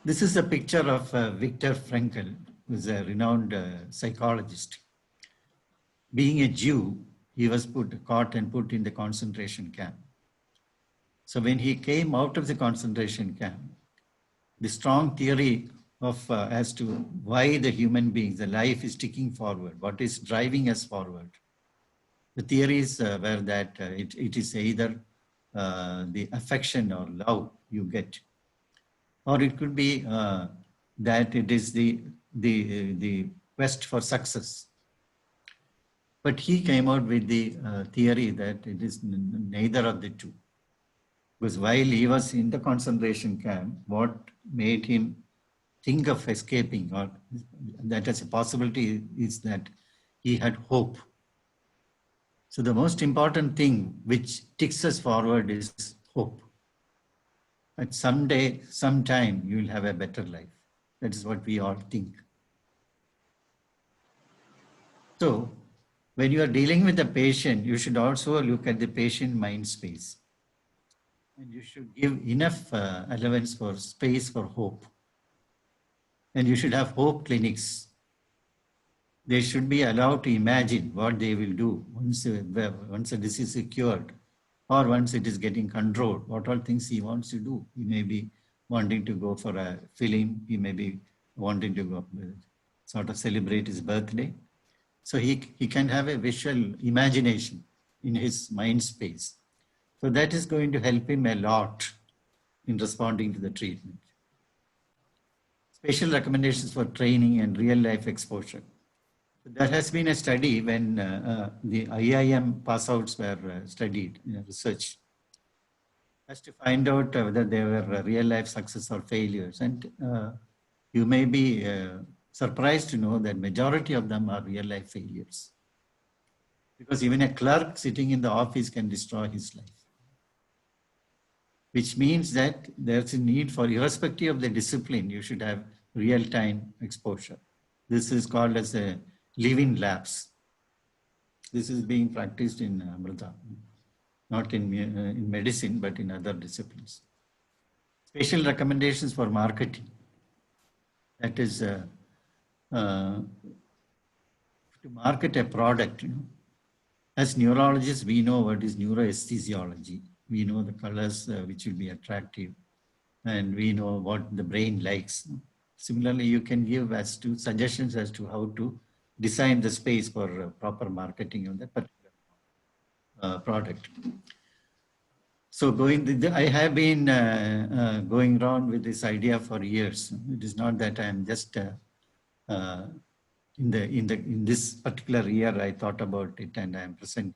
This is a picture of Viktor Frankl, who is a renowned psychologist. Being a Jew, he was caught and put in the concentration camp. So when he came out of the concentration camp, the strong theory of as to why the human beings, the life is ticking forward, what is driving us forward. The theories were that it is either the affection or love you get, or it could be that it is the quest for success. But he came out with the theory that it is neither of the two. Because while he was in the concentration camp, what made him think of escaping, or that as a possibility, is that he had hope. So the most important thing which ticks us forward is hope. That someday, sometime, you will have a better life. That is what we all think. So when you are dealing with a patient, you should also look at the patient mind space. And you should give enough allowance for space for hope. And you should have hope clinics. They should be allowed to imagine what they will do once a disease is cured, or once it is getting controlled, what all things he wants to do. He may be wanting to go for a film. He may be wanting to go sort of celebrate his birthday. So he can have a visual imagination in his mind space. So that is going to help him a lot in responding to the treatment. Special recommendations for training and real life exposure. There has been a study when the IIM pass-outs were studied in research as to find out whether they were real life success or failures. And you may be surprised to know that majority of them are real life failures. Because even a clerk sitting in the office can destroy his life. Which means that there's a need for, irrespective of the discipline, you should have real-time exposure. This is called as a living labs. This is being practiced in Amrita, not in medicine, but in other disciplines. Special recommendations for marketing. That is to market a product. As neurologists, we know what is neuroaesthesiology. We know the colors which will be attractive, and we know what the brain likes. Similarly, you can give as to suggestions as to how to design the space for proper marketing of that particular product. So I have been going around with this idea for years. It is not that I am just in this particular year I thought about it and I am present.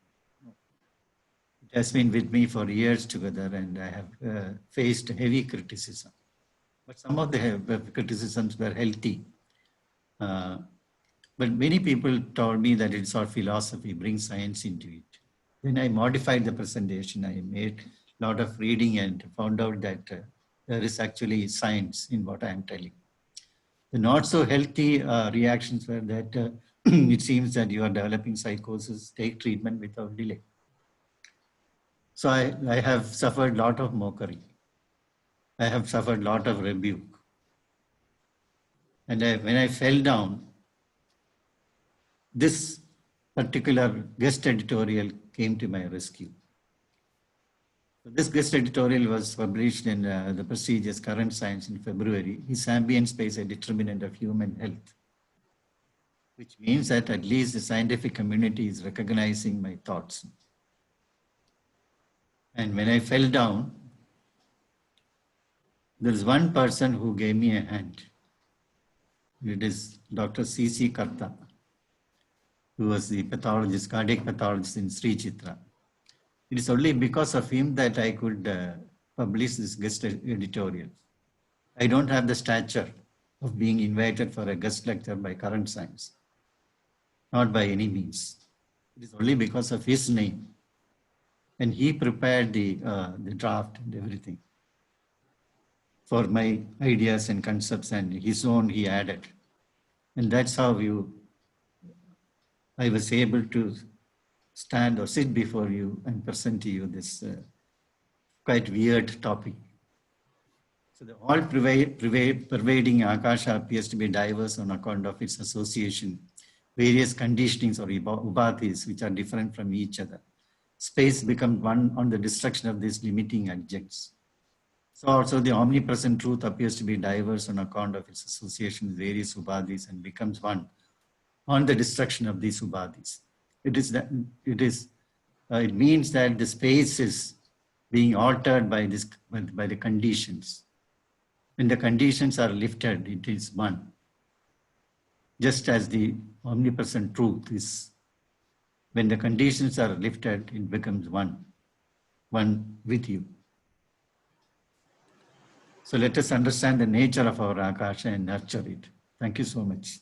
It has been with me for years together, and I have faced heavy criticism. But some of the criticisms were healthy. But many people told me that it's our philosophy, bring science into it. When I modified the presentation, I made a lot of reading and found out that there is actually science in what I am telling. The not so healthy reactions were that it seems that you are developing psychosis, take treatment without delay. So I have suffered a lot of mockery. I have suffered a lot of rebuke. And when I fell down, this particular guest editorial came to my rescue. So this guest editorial was published in the prestigious Current Science in February. Is ambient space a determinant of human health? Which means that at least the scientific community is recognizing my thoughts. And when I fell down, there is one person who gave me a hand. It is Dr. C.C. Karta, who was the pathologist, cardiac pathologist in Sri Chitra. It is only because of him that I could publish this guest editorial. I don't have the stature of being invited for a guest lecture by Current Science. Not by any means. It is only because of his name. And he prepared the draft and everything for my ideas and concepts, and his own he added. And that's how I was able to stand or sit before you and present to you this quite weird topic. So the all pervading Akasha appears to be diverse on account of its association, various conditionings or upadhis which are different from each other. Space becomes one on the destruction of these limiting adjuncts. So also the omnipresent truth appears to be diverse on account of its association with various upadhis and becomes one on the destruction of these upadhis. It means that the space is being altered by the conditions. When the conditions are lifted, it is one. Just as the omnipresent truth is, when the conditions are lifted, it becomes one with you. So let us understand the nature of our Akasha and nurture it. Thank you so much.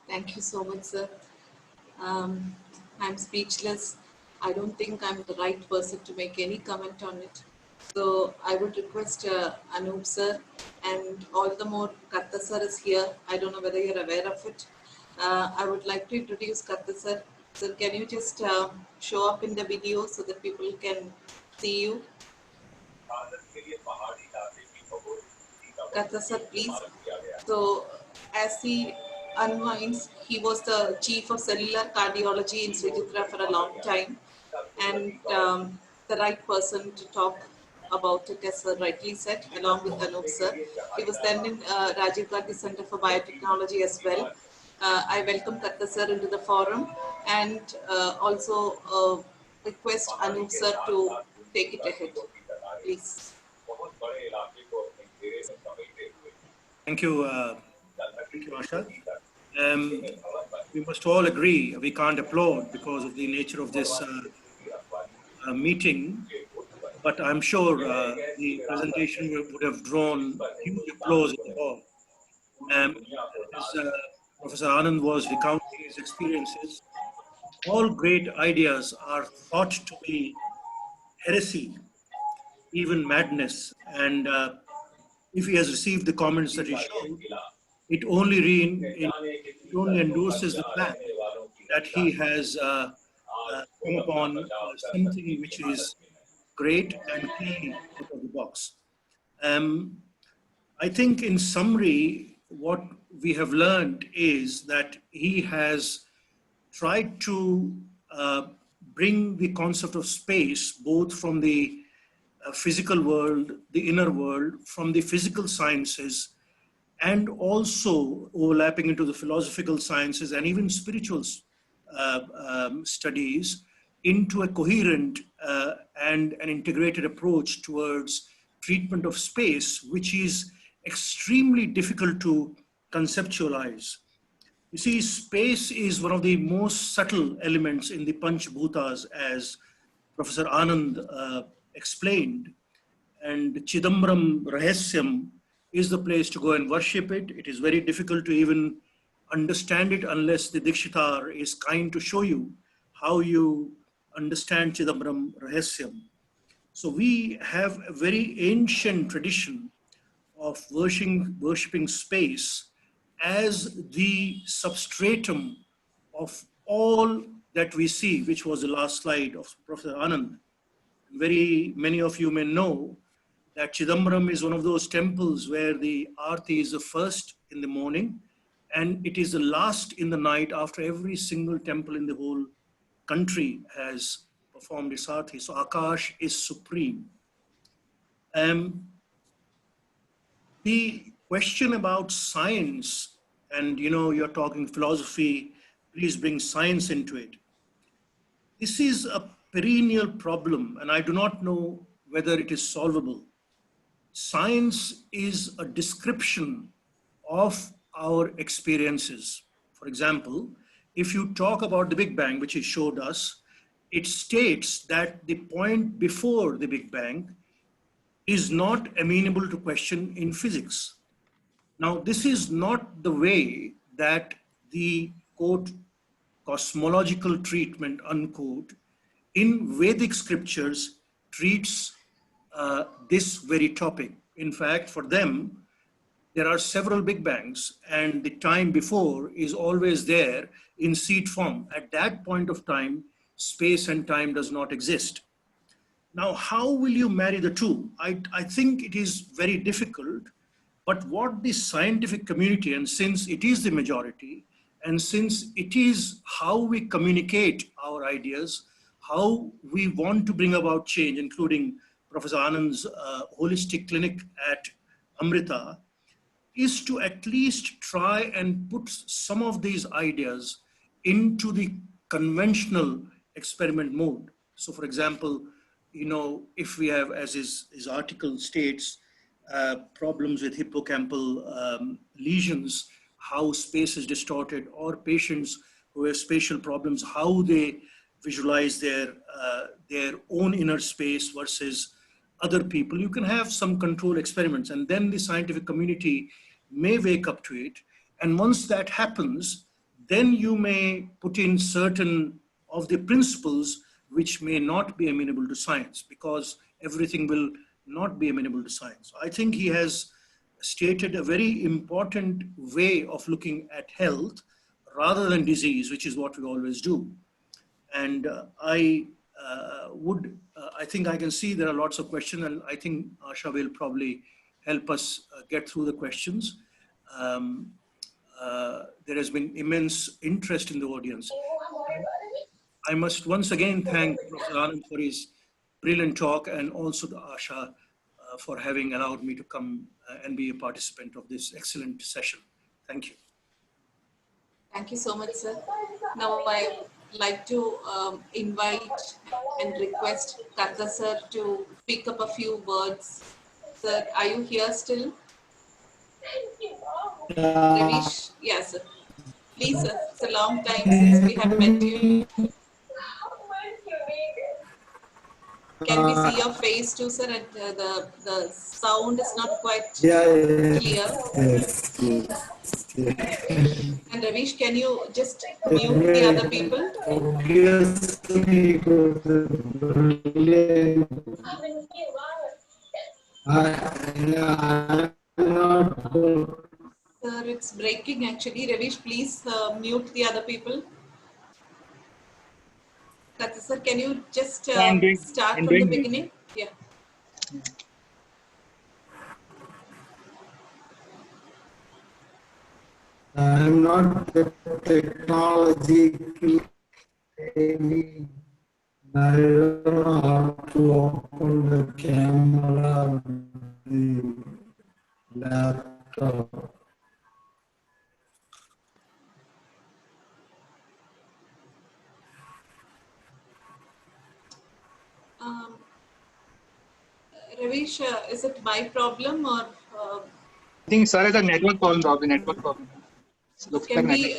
Thank you so much, sir. I'm speechless. I don't think I'm the right person to make any comment on it. So I would request Anup sir, and all the more Katta sir is here. I don't know whether you're aware of it. I would like to introduce Katta sir. Sir, can you just show up in the video so that people can see you? Katta sir, please. So as he unwinds, he was the chief of cellular cardiology in Sri Chitra for a long time, and the right person to talk about it, as sir rightly said, along with Anup sir. He was then in Rajiv Gandhi Center for Biotechnology as well. I welcome Katta sir into the forum, and also request Anup sir to take it ahead, please. Thank you, Asha. We must all agree we can't applaud because of the nature of this meeting, but I'm sure the presentation would have drawn huge applause in the hall. As Professor Anand was recounting his experiences, all great ideas are thought to be heresy, even madness, and if he has received the comments that he showed, it only endorses the fact that he has come upon something which is great and clean out of the box. I think in summary, what we have learned is that he has tried to bring the concept of space, both from the physical world, the inner world, from the physical sciences, and also overlapping into the philosophical sciences and even spiritual studies, into a coherent and an integrated approach towards treatment of space, which is extremely difficult to conceptualize. You see, space is one of the most subtle elements in the Panch Bhutas, as Professor Anand explained, and Chidambaram Rahasyam is the place to go and worship it. It is very difficult to even understand it unless the Dikshitar is kind to show you how you understand Chidambaram Rahasyam. So we have a very ancient tradition of worshipping space as the substratum of all that we see, which was the last slide of Professor Anand. Very many of you may know that Chidambaram is one of those temples where the Aarti is the first in the morning and it is the last in the night after every single temple in the whole country has performed its Aarti. So Akash is supreme. The question about science, and you're talking philosophy, please bring science into it. This is a perennial problem, and I do not know whether it is solvable. Science is a description of our experiences. For example, if you talk about the Big Bang, which he showed us, it states that the point before the Big Bang is not amenable to question in physics. Now, this is not the way that the, quote, cosmological treatment, unquote, in Vedic scriptures treats this very topic. In fact, for them, there are several Big Bangs, and the time before is always there in seed form. At that point of time, space and time does not exist. Now, how will you marry the two? I think it is very difficult, but what the scientific community, and since it is the majority, and since it is how we communicate our ideas, how we want to bring about change, including Professor Anand's holistic clinic at Amrita, is to at least try and put some of these ideas into the conventional experiment mode. So for example, if we have, as his article states, problems with hippocampal lesions, how space is distorted, or patients who have spatial problems, how they visualize their own inner space versus other people. You can have some control experiments, and then the scientific community may wake up to it. And once that happens, then you may put in certain of the principles which may not be amenable to science, because everything will not be amenable to science. I think he has stated a very important way of looking at health rather than disease, which is what we always do. And I think I can see there are lots of questions, and I think Asha will probably help us get through the questions. There has been immense interest in the audience. I must once again thank Professor Anand for his brilliant talk, and also to Asha for having allowed me to come and be a participant of this excellent session. Thank you. Thank you so much, sir. Now I like to invite and request Karta sir to pick up a few words. Sir, are you here still? Ravish? Yes, sir. Please, sir. It's a long time since we have met you. Can we see your face too, sir? And the sound is not quite clear. And Ravish, can you just mute the other people? Sir, it's breaking actually. Ravish, please mute the other people. Karta sir, can you just start from the beginning? Yeah. I'm not technologically savvy. I don't know how to open the camera, the laptop. Ravish, is it my problem or? I think sir has a network problem, probably network problem. Can we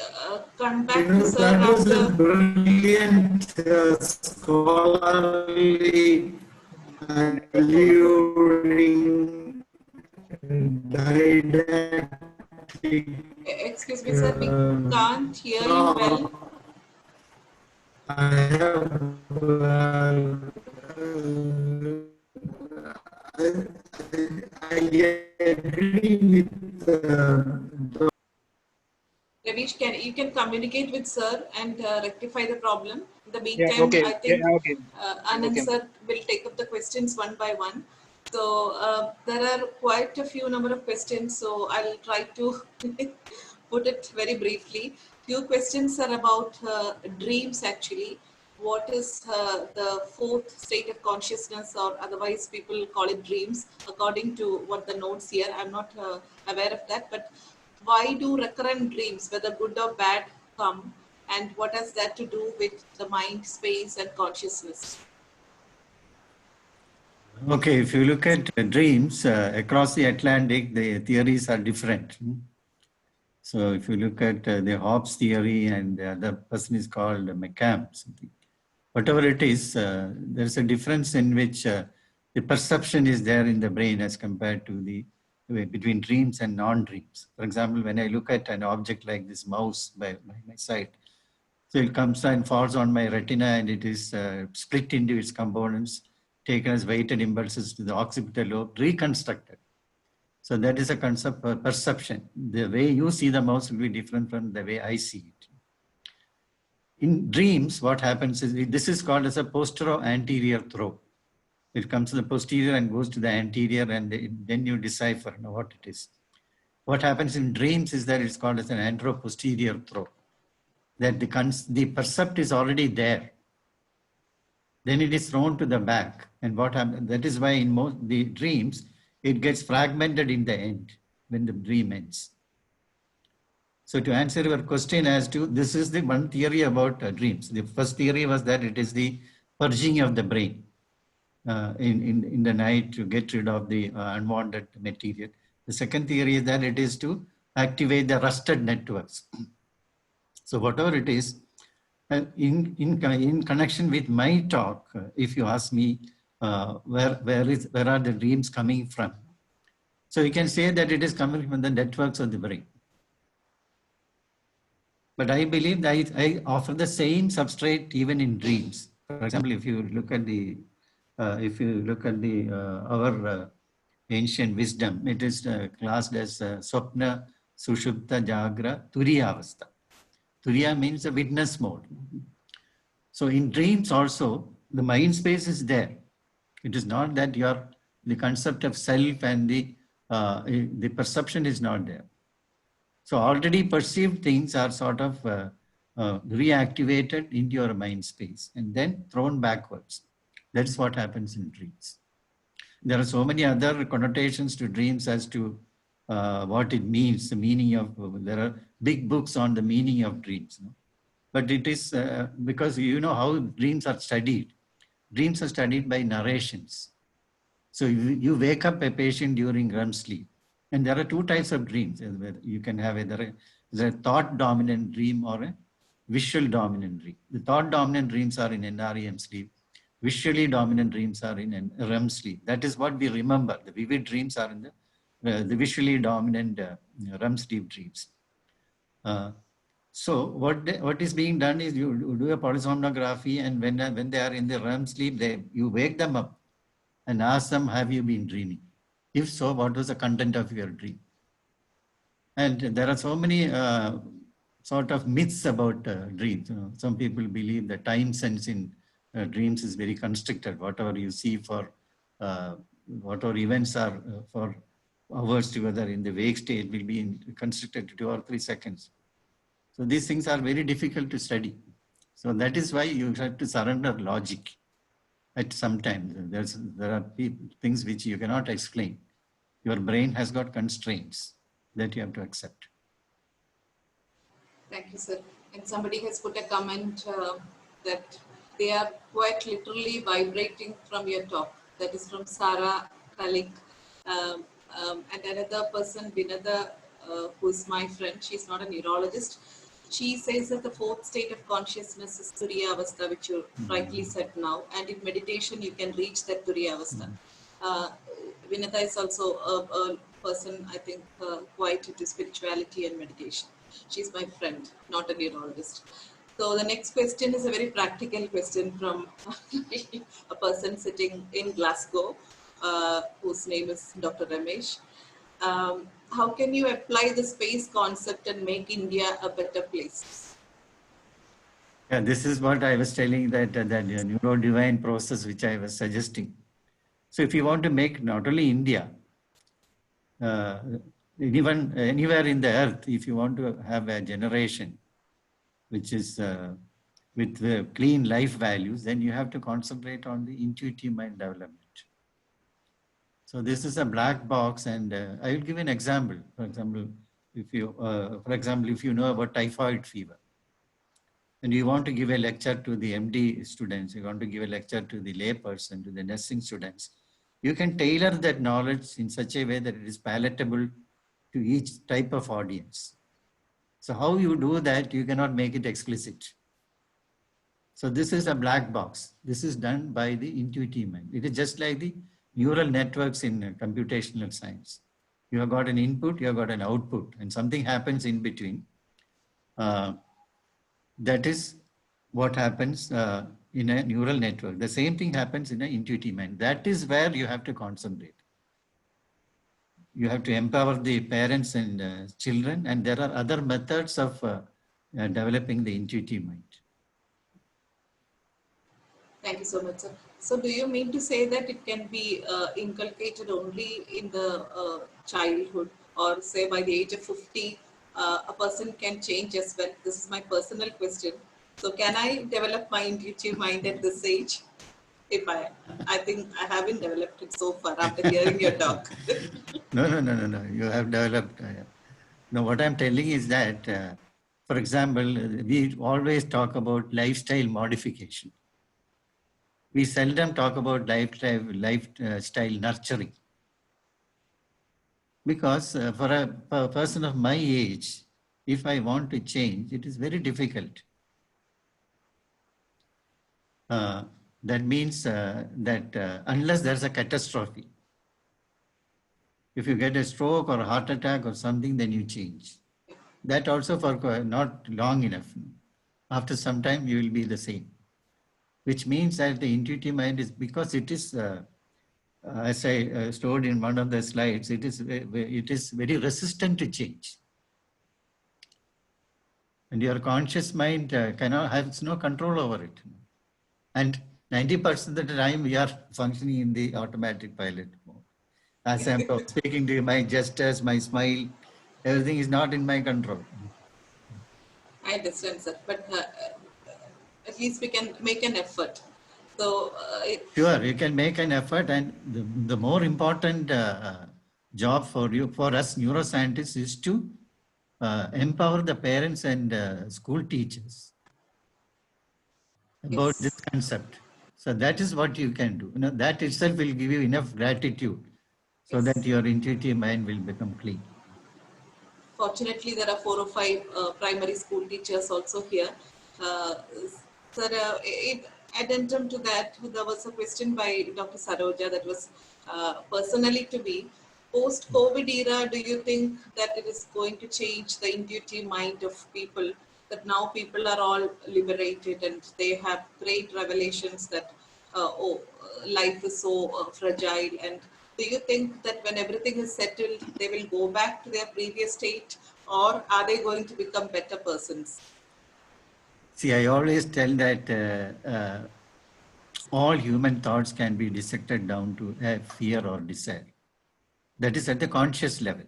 come back to sir That was a after? brilliant scholarly alluring didactic. Excuse me, sir, we can't hear you well. I have I agree with Ravish, you can communicate with sir and rectify the problem. In the meantime, Yeah, okay. I think Anand Okay. sir will take up the questions one by one. So there are quite a few number of questions, so I'll try to put it very briefly. Few questions are about dreams actually. What is the fourth state of consciousness, or otherwise people call it dreams, according to what the notes here. I'm not aware of that, but why do recurrent dreams, whether good or bad, come, and what has that to do with the mind, space, and consciousness? Okay, if you look at dreams across the Atlantic, the theories are different. So if you look at the Hobbes theory, and the other person is called McCam, something. Whatever it is, there's a difference in which the perception is there in the brain as compared to the between dreams and non-dreams. For example, when I look at an object like this mouse by my side, so it comes and falls on my retina and it is split into its components, taken as weighted impulses to the occipital lobe, reconstructed. So that is a concept of perception. The way you see the mouse will be different from the way I see it. In dreams, what happens is, this is called as a postero-anterior throw. It comes to the posterior and goes to the anterior, and then you decipher what it is. What happens in dreams is that it's called as an antero-posterior throw. That the percept is already there. Then it is thrown to the back. And what happens, that is why in most the dreams, it gets fragmented in the end when the dream ends. So to answer your question as to, this is the one theory about dreams. The first theory was that it is the purging of the brain in the night to get rid of the unwanted material. The second theory is that it is to activate the rusted networks. So whatever it is, in connection with my talk, if you ask me where are the dreams coming from, so you can say that it is coming from the networks of the brain. But I believe that I offer the same substrate even in dreams. For example, if you look at our ancient wisdom, it is classed as Swapna, Sushupta, Jagra, Turiya Avastha. Turiya means a witness mode. So in dreams also, the mind space is there. It is not that the concept of self and the perception is not there. So already perceived things are sort of reactivated into your mind space and then thrown backwards. That's what happens in dreams. There are so many other connotations to dreams as to what it means, the meaning of, there are big books on the meaning of dreams. No? But it is because you know how dreams are studied. Dreams are studied by narrations. So you wake up a patient during REM sleep. And there are two types of dreams. You can have either a thought dominant dream or a visual dominant dream. The thought dominant dreams are in NREM sleep. Visually dominant dreams are in REM sleep. That is what we remember. The vivid dreams are in the visually dominant REM sleep dreams. So what is being done is you do a polysomnography, and when they are in the REM sleep, you wake them up and ask them, have you been dreaming? If so, what was the content of your dream? And there are so many sort of myths about dreams. You know, some people believe the time sense in dreams is very constricted. Whatever you see for whatever events are for hours together in the wake state will be constricted to 2 or 3 seconds. So these things are very difficult to study. So that is why you have to surrender logic. At some time, there are things which you cannot explain. Your brain has got constraints that you have to accept. Thank you, sir. And somebody has put a comment that they are quite literally vibrating from your talk. That is from Sarah Kalik. And another person, Vinada, who's my friend, she's not a neurologist. She says that the fourth state of consciousness is Turiya Avastha, which you rightly said now. And in meditation, you can reach that Turiya Avastha. Vinata is also a person, I think, quite into spirituality and meditation. She's my friend, not a neurologist. So the next question is a very practical question from a person sitting in Glasgow, whose name is Dr. Ramesh. How can you apply the space concept and make India a better place? Yeah, this is what I was telling, that neuro-divine process which I was suggesting. So if you want to make not only India, even anywhere in the earth, if you want to have a generation which is with clean life values, then you have to concentrate on the intuitive mind development. So this is a black box, and I will give an example. For example, if you know about typhoid fever, and you want to give a lecture to the MD students, you want to give a lecture to the lay person, to the nursing students, you can tailor that knowledge in such a way that it is palatable to each type of audience. So how you do that, you cannot make it explicit. So this is a black box. This is done by the intuitive mind. It is just like the neural networks in computational science. You have got an input, you have got an output, and something happens in between. That is what happens in a neural network. The same thing happens in an intuitive mind. That is where you have to concentrate. You have to empower the parents and children, and there are other methods of developing the intuitive mind. Thank you so much, sir. So do you mean to say that it can be inculcated only in the childhood, or say by the age of 50, a person can change as well? This is my personal question. So can I develop my intuitive mind at this age? If I think I haven't developed it so far after hearing your talk. No. You have developed. No, what I'm telling is that, for example, we always talk about lifestyle modification. We seldom talk about lifestyle nurturing. Because for a person of my age, if I want to change, it is very difficult. That means that unless there's a catastrophe, if you get a stroke or a heart attack or something, then you change. That also for not long enough. After some time, you will be the same. Which means that the intuitive mind is, because it is, as I showed in one of the slides, it is very resistant to change. And your conscious mind has no control over it. And 90% of the time, we are functioning in the automatic pilot mode. As I'm speaking to you, my gestures, my smile, everything is not in my control. I understand, sir, but at least we can make an effort. So, Sure, you can make an effort, and the more important job for us neuroscientists, is to empower the parents and school teachers about yes. this concept. So that is what you can do. That itself will give you enough gratitude so Yes. that your intuitive mind will become clean. Fortunately, there are 4 or 5 primary school teachers also here. Sir, addendum to that, there was a question by Dr. Saroja that was personally to me. Post-COVID era, do you think that it is going to change the intuitive mind of people? That now people are all liberated and they have great revelations that, life is so fragile. And do you think that when everything is settled, they will go back to their previous state, or are they going to become better persons? See, I always tell that all human thoughts can be dissected down to a fear or desire. That is at the conscious level.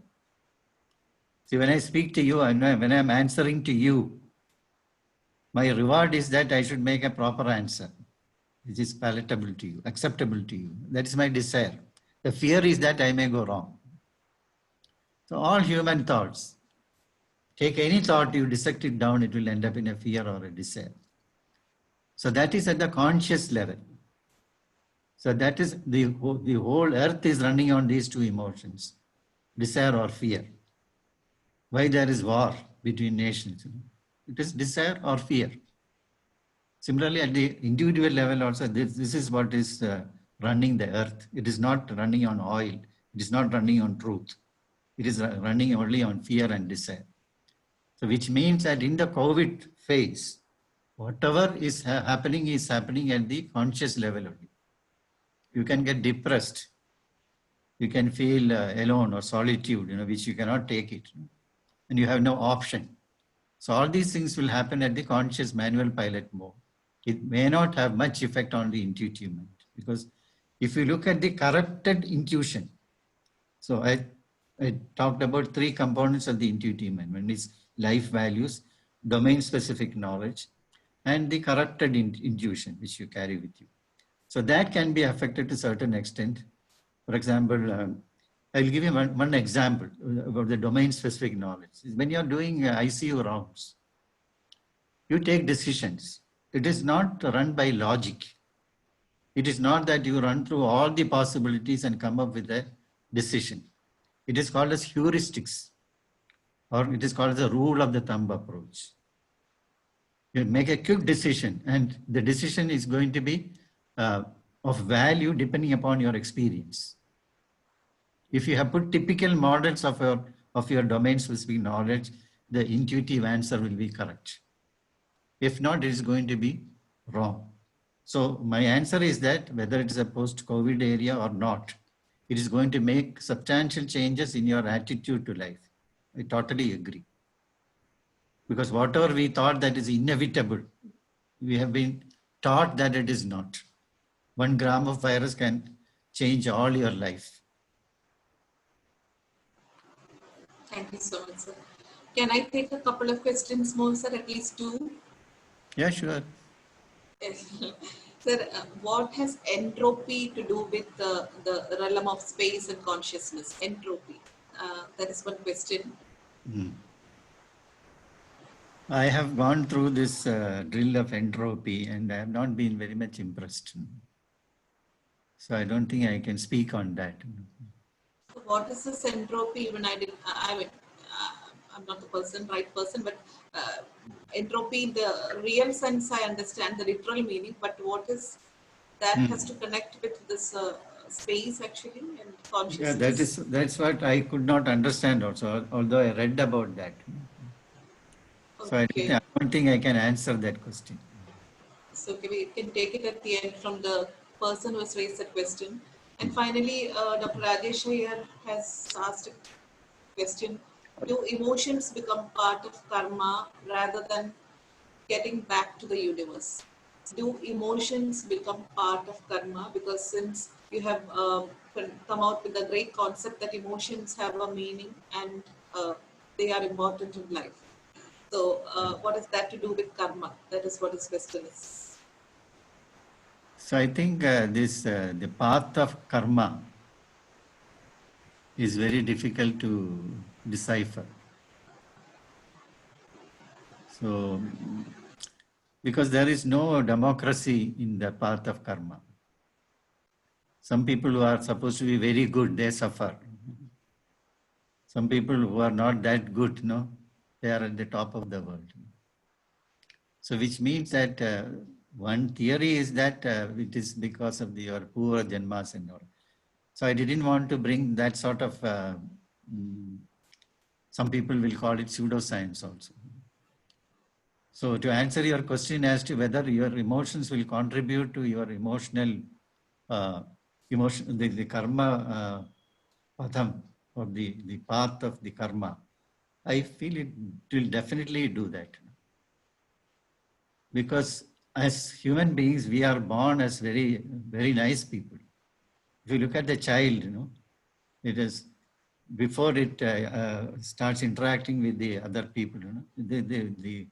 See, when I speak to you, when I'm answering to you, my reward is that I should make a proper answer, which is palatable to you, acceptable to you. That is my desire. The fear is that I may go wrong. So all human thoughts, take any thought, you dissect it down, it will end up in a fear or a desire. So that is at the conscious level. So that is the whole earth is running on these two emotions, desire or fear. Why there is war between nations? It is desire or fear. Similarly, at the individual level also, this is what is running the earth. It is not running on oil. It is not running on truth. It is running only on fear and desire. So which means that in the COVID phase, whatever is happening at the conscious level only. You can get depressed. You can feel alone or solitude, which you cannot take it. And you have no option. So all these things will happen at the conscious manual pilot mode. It may not have much effect on the intuitive mind, because if you look at the corrupted intuition, so I talked about 3 components of the intuitive mind. One is life values, domain-specific knowledge, and the corrupted intuition, which you carry with you. So that can be affected to a certain extent. For example, I'll give you one example about the domain-specific knowledge. When you're doing ICU rounds, you take decisions. It is not run by logic. It is not that you run through all the possibilities and come up with a decision. It is called as heuristics, or it is called the rule of the thumb approach. You make a quick decision, and the decision is going to be of value depending upon your experience. If you have put typical models of your domain-specific knowledge, the intuitive answer will be correct. If not, it is going to be wrong. So my answer is that whether it is a post-COVID area or not, it is going to make substantial changes in your attitude to life. I totally agree. Because whatever we thought that is inevitable, we have been taught that it is not. 1 gram of virus can change all your life. Thank you so much, sir. Can I take a couple of questions more, sir? At least 2. Yeah, sure. Yes. Sir, what has entropy to do with the realm of space and consciousness? Entropy. That is one question. I have gone through this drill of entropy and I have not been very much impressed. So I don't think I can speak on that. So what is this entropy? Even I'm not the right person, but entropy in the real sense, I understand the literal meaning, but what is that has to connect with this space actually and consciousness? Yeah, that's what I could not understand also, although I read about that. So I don't think I can answer that question. So we can take it at the end from the person who has raised that question. And finally, Dr. Rajesh here has asked a question. Do emotions become part of karma rather than getting back to the universe? Do emotions become part of karma? Because since you have come out with a great concept that emotions have a meaning and they are important in life. So what is that to do with karma? That is what his question is. So I think the path of karma is very difficult to decipher. So, because there is no democracy in the path of karma. Some people who are supposed to be very good, they suffer. Some people who are not that good, they are at the top of the world. So which means that one theory is that it is because of your poor janmas and all. So I didn't want to bring that sort of, some people will call it pseudoscience also. So to answer your question as to whether your emotions will contribute to your emotional, the karma padam or the path of the karma, I feel it will definitely do that. Because as human beings, we are born as very, very nice people. If you look at the child, it is before it starts interacting with the other people, the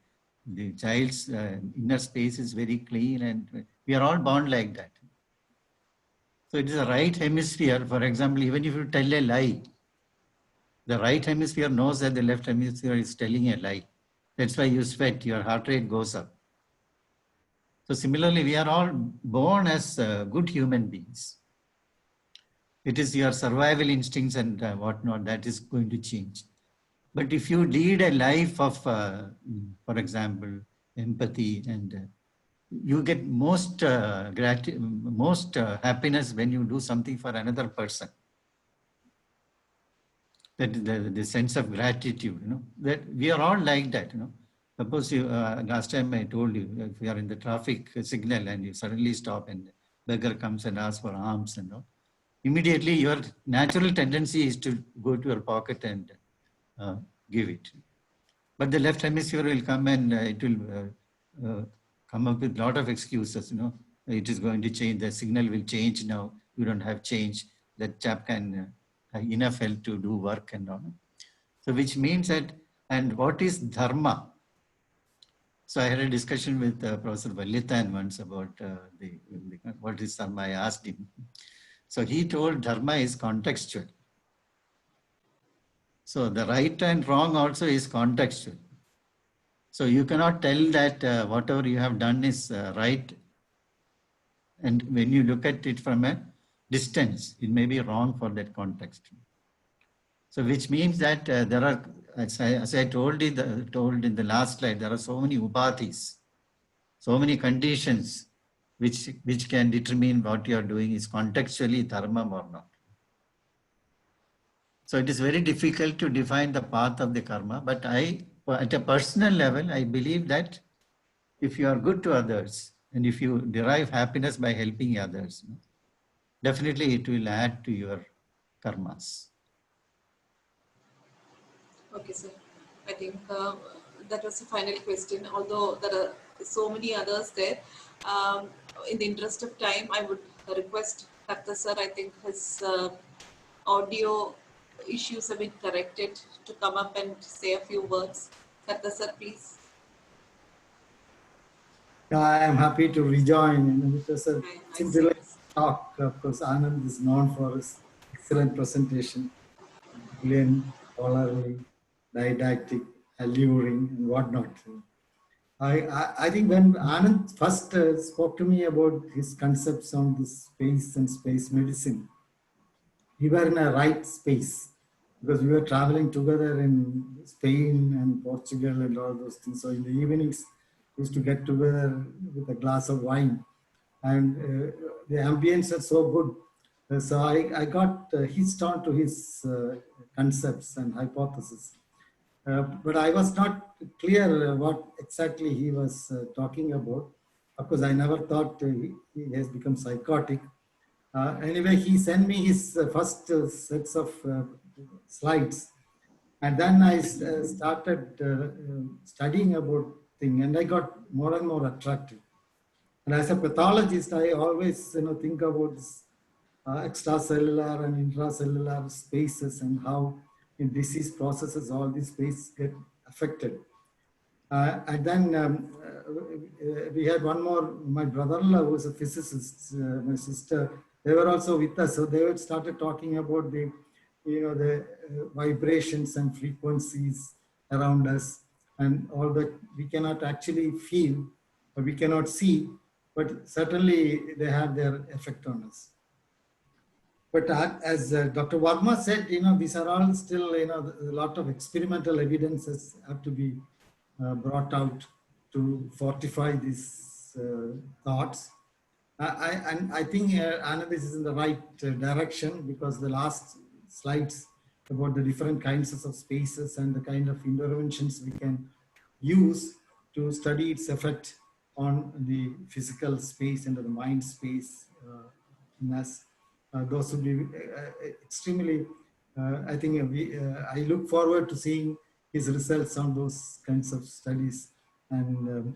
child's inner space is very clean and we are all born like that. So it is the right hemisphere. For example, even if you tell a lie, the right hemisphere knows that the left hemisphere is telling a lie. That's why you sweat, your heart rate goes up. So similarly, we are all born as good human beings. It is your survival instincts and whatnot that is going to change. But if you lead a life of, for example, empathy, and you get most happiness when you do something for another person. That the sense of gratitude, that we are all like that, Suppose you, last time I told you, if you are in the traffic signal and you suddenly stop and beggar comes and asks for alms and all, immediately your natural tendency is to go to your pocket and give it. But the left hemisphere will come and it will come up with a lot of excuses, It is going to change, the signal will change now, you don't have change, that chap can have enough health to do work and all. So which means that, and what is dharma? So I had a discussion with Professor Vallithan once about what is dharma. I asked him. So he told dharma is contextual. So the right and wrong also is contextual. So you cannot tell that whatever you have done is right. And when you look at it from a distance, it may be wrong for that context. So which means that there are, as I told in the last slide, there are so many upadhis, so many conditions which can determine what you are doing is contextually dharmam or not. So it is very difficult to define the path of the karma, but at a personal level, I believe that if you are good to others and if you derive happiness by helping others, definitely it will add to your karmas. Okay, sir. I think that was the final question. Although there are so many others there, in the interest of time, I would request Karta sir. I think his audio issues have been corrected to come up and say a few words. Karta sir, please. I am happy to rejoin. It was a I scintillating see. talk. Of course, Anand is known for his excellent presentation, brilliant, scholarly, didactic, alluring, and whatnot. I think when Anand first spoke to me about his concepts on this space and space medicine, we were in a right space because we were traveling together in Spain and Portugal and all those things. So in the evenings, we used to get together with a glass of wine, and the ambience was so good. So I got hitched on to his concepts and hypotheses. But I was not clear what exactly he was talking about. Of course, I never thought he has become psychotic. Anyway, he sent me his first sets of slides, and then I started studying about thing, and I got more and more attracted. And as a pathologist, I always think about this, extracellular and intracellular spaces and how in disease processes all these spaces get affected. And then we had one more, my brother-in-law who was a physicist, my sister, they were also with us. So they started talking about the, the vibrations and frequencies around us and all that we cannot actually feel or we cannot see, but certainly they have their effect on us. But as Dr. Varma said, these are all still, a lot of experimental evidences have to be brought out to fortify these thoughts. And I think Anand is in the right direction because the last slides about the different kinds of spaces and the kind of interventions we can use to study its effect on the physical space and the mind space in us. Those would be extremely, I think I look forward to seeing his results on those kinds of studies and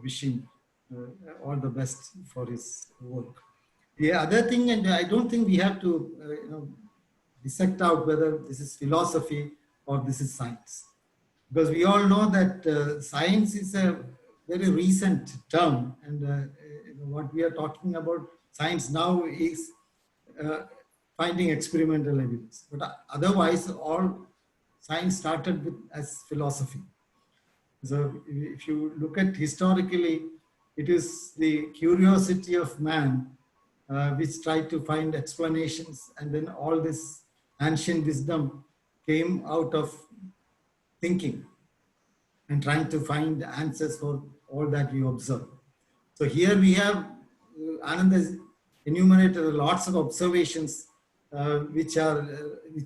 wish him all the best for his work. The other thing, and I don't think we have to dissect out whether this is philosophy or this is science. Because we all know that science is a very recent term, and what we are talking about, science now is finding experimental evidence. But otherwise, all science started with as philosophy. So if you look at historically, it is the curiosity of man which tried to find explanations, and then all this ancient wisdom came out of thinking and trying to find answers for all that we observe. So here we have, Anand has enumerated lots of observations which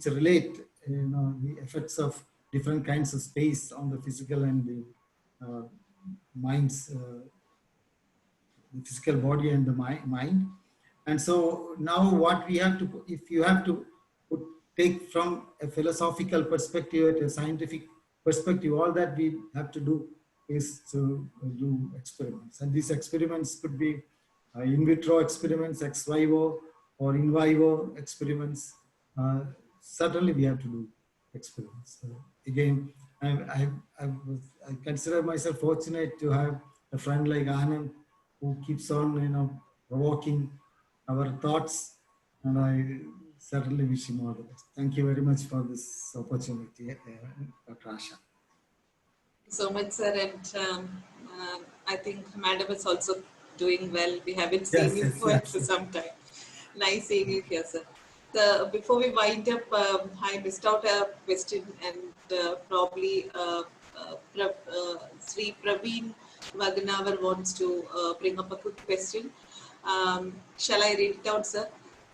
relate, the effects of different kinds of space on the physical and the mind's, the physical body and the mind. And so now what we have to, if you have to take from a philosophical perspective, a scientific perspective, all that we have to do is to do experiments. And these experiments could be in vitro experiments, ex vivo or in vivo experiments. Certainly we have to do experiments. Again, I consider myself fortunate to have a friend like Anand who keeps on, provoking our thoughts, and I certainly wish him all the best. Thank you very much for this opportunity, Dr. Asha. So much, sir, and I think Madam is also doing well. We haven't seen you for some time. Nice seeing you here, sir. Before we wind up, I missed out a question, and probably Sri Praveen Vaganavar wants to bring up a quick question. Shall I read it out, sir?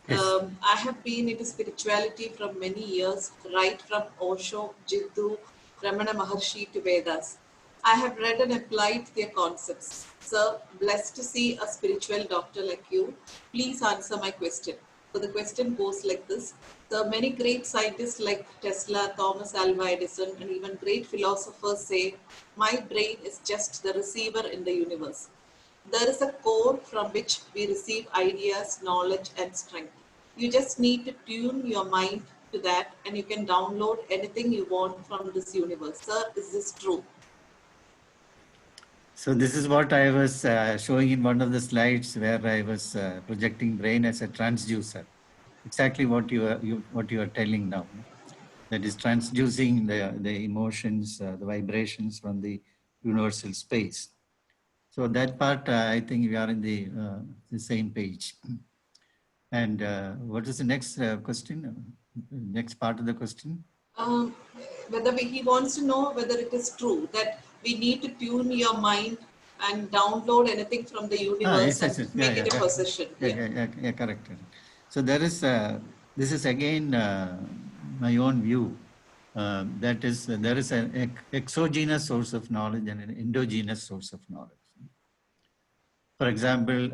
Yes. I have been into spirituality from many years, right from Osho, Jiddu, Ramana Maharshi to Vedas. I have read and applied their concepts. Sir, blessed to see a spiritual doctor like you. Please answer my question. So the question goes like this. So many great scientists like Tesla, Thomas Alva Edison, and even great philosophers say, my brain is just the receiver in the universe. There is a core from which we receive ideas, knowledge, and strength. You just need to tune your mind to that, and you can download anything you want from this universe. Sir, is this true? So this is what I was showing in one of the slides where I was projecting brain as a transducer. Exactly what you are telling now. That is transducing the emotions, the vibrations from the universal space. So that part, I think we are in the same page. And what is the next question? Next part of the question? Um, he wants to know whether it is true that we need to tune your mind and download anything from the universe Yes, yes, and yes. make it a possession. Yeah, correct. So there is, this is again my own view. That is, there is an exogenous source of knowledge and an endogenous source of knowledge. For example,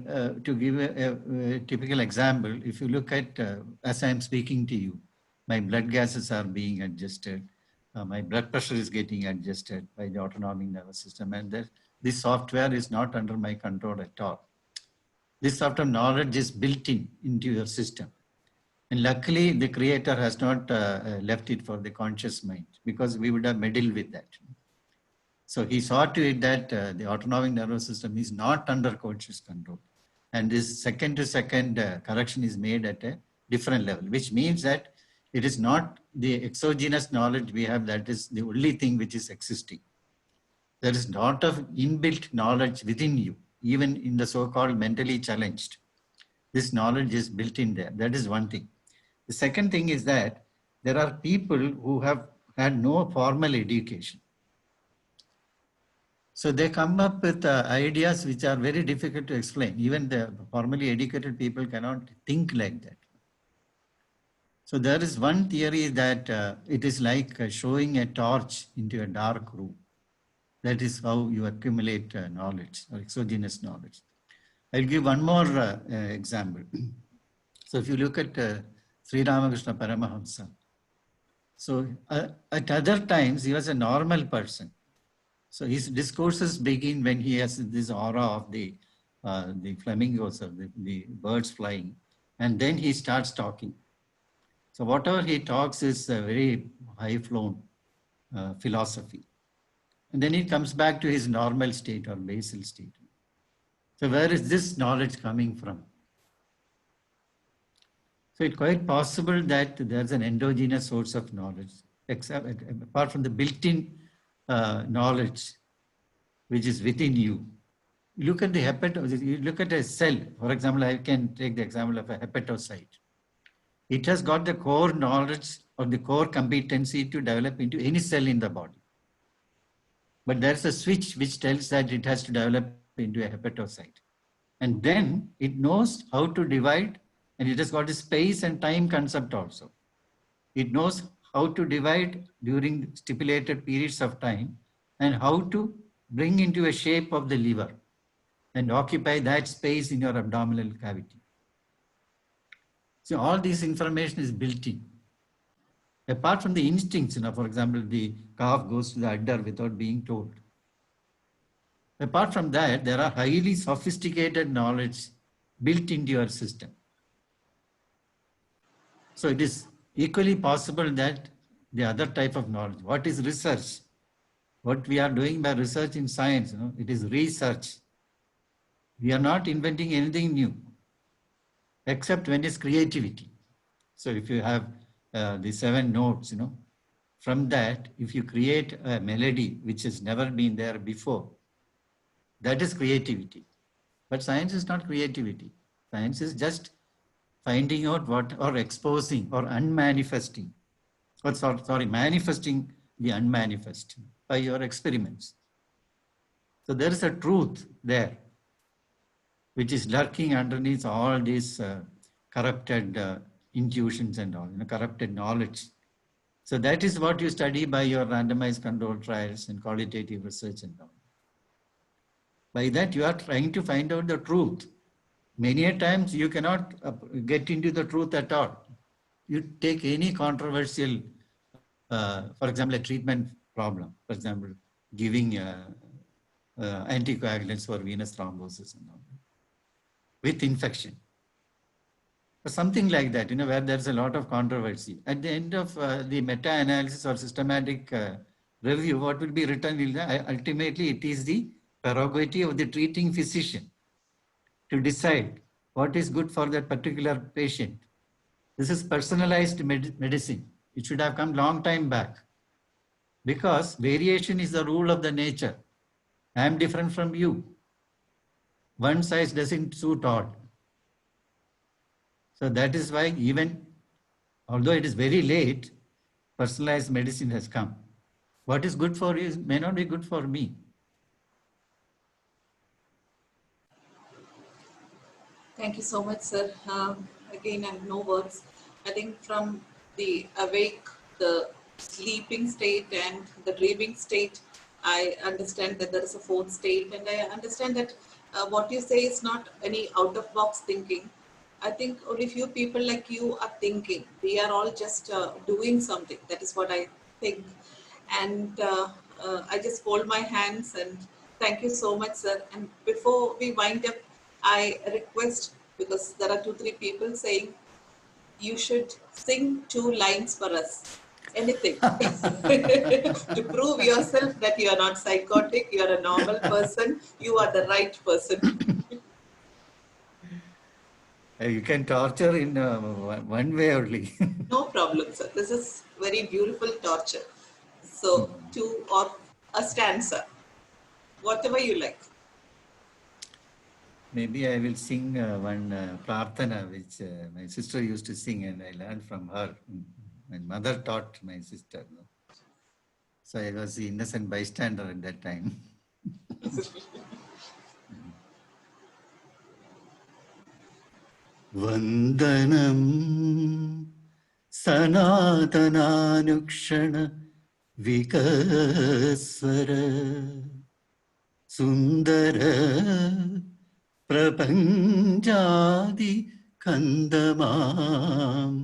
to give a typical example, if you look at, as I'm speaking to you, my blood gases are being adjusted, my blood pressure is getting adjusted by the autonomic nervous system, and this software is not under my control at all. This sort of knowledge is built into your system. And luckily, the creator has not left it for the conscious mind, because we would have meddled with that. So he saw to it that the autonomic nervous system is not under conscious control. And this second to second correction is made at a different level, which means that it is not the exogenous knowledge we have that is the only thing which is existing. There is a lot of inbuilt knowledge within you, even in the so-called mentally challenged. This knowledge is built in there. That is one thing. The second thing is that there are people who have had no formal education. So they come up with ideas which are very difficult to explain. Even the formally educated people cannot think like that. So there is one theory that it is like showing a torch into a dark room. That is how you accumulate knowledge or exogenous knowledge. I'll give one more example. So if you look at Sri Ramakrishna Paramahamsa, so at other times he was a normal person. So his discourses begin when he has this aura of the flamingos or the birds flying, and then he starts talking. So whatever he talks is a very high-flown philosophy. And then he comes back to his normal state or basal state. So where is this knowledge coming from? So it's quite possible that there's an endogenous source of knowledge, apart from the built-in knowledge which is within you. Look at the you look at a cell. For example, I can take the example of a hepatocyte. It has got the core knowledge or the core competency to develop into any cell in the body. But there's a switch which tells that it has to develop into a hepatocyte. And then it knows how to divide, and it has got a space and time concept also. It knows how to divide during stipulated periods of time and how to bring into a shape of the liver and occupy that space in your abdominal cavity. So all this information is built in. Apart from the instincts, for example, the calf goes to the udder without being told. Apart from that, there are highly sophisticated knowledge built into your system. So it is equally possible that the other type of knowledge, what is research? What we are doing by research in science, it is research. We are not inventing anything new, except when it's creativity. So if you have the 7 notes, from that, if you create a melody which has never been there before, that is creativity. But science is not creativity. Science is just finding out what, or exposing, or unmanifesting, or manifesting the unmanifest by your experiments. So there is a truth there, which is lurking underneath all these corrupted intuitions and all, corrupted knowledge. So that is what you study by your randomized controlled trials and qualitative research and all. By that, you are trying to find out the truth. Many a times you cannot get into the truth at all. You take any controversial, for example, a treatment problem, for example, giving anticoagulants for venous thrombosis and all, with infection. Or something like that, where there's a lot of controversy. At the end of the meta-analysis or systematic review, what will be written is that ultimately it is the prerogative of the treating physician to decide what is good for that particular patient. This is personalized medicine. It should have come long time back, because variation is the rule of the nature. I am different from you. One size doesn't suit all. So that is why, even although it is very late, personalized medicine has come. What is good for you may not be good for me. Thank you so much, sir. Again, I have no words. I think from the awake, the sleeping state, and the dreaming state, I understand that there is a fourth state, and I understand that what you say is not any out-of-box thinking. I think only few people like you are thinking. We are all just doing something. That is what I think. And I just fold my hands and thank you so much, sir. And before we wind up, I request, because there are 2-3 people saying you should sing 2 lines for us. Anything to prove yourself that you are not psychotic, you are a normal person, you are the right person. You can torture in one way only. No problem, sir. This is very beautiful torture. So 2 or a stanza, whatever you like. Maybe I will sing one prarthana which my sister used to sing, and I learned from her. My mother taught my sister. So I was the innocent bystander at that time. Vandanam Sanatananukshana Vikaswara Sundara Prapanjadi Kandamam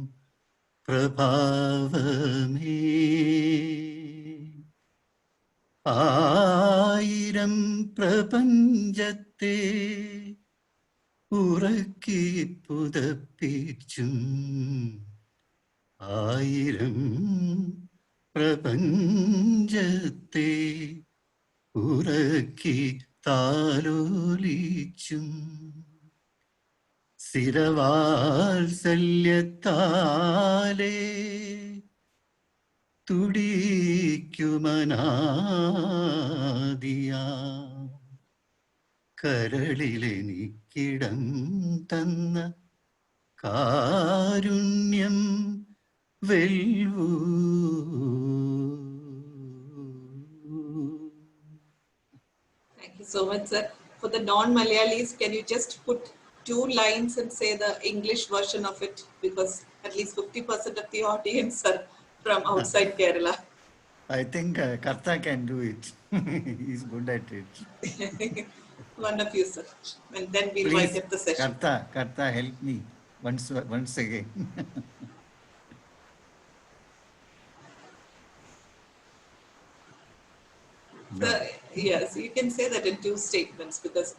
Prabhavame Airam Prapanjate ഉറക്കി പുതപ്പിച്ചും ആയിരം പ്രപഞ്ചത്തെ ഉറക്കി താലോലിച്ചും സ്ഥിരവാത്സല്യത്താലേ തുടിക്കുമനാദിയാ കരളിലെനിക്കിടം തന്ന കാരുണ്യം വെൽവൂ. Thank you so much, sir. For the non-Malayalis, can you just put 2 lines and say the English version of it? Because at least 50% of the audience are from outside Kerala. I think Karta can do it. He's good at it. One of you, sir. And then we'll Please, wind up the session. Karta, help me once again. Yes, you can say that in 2 statements because.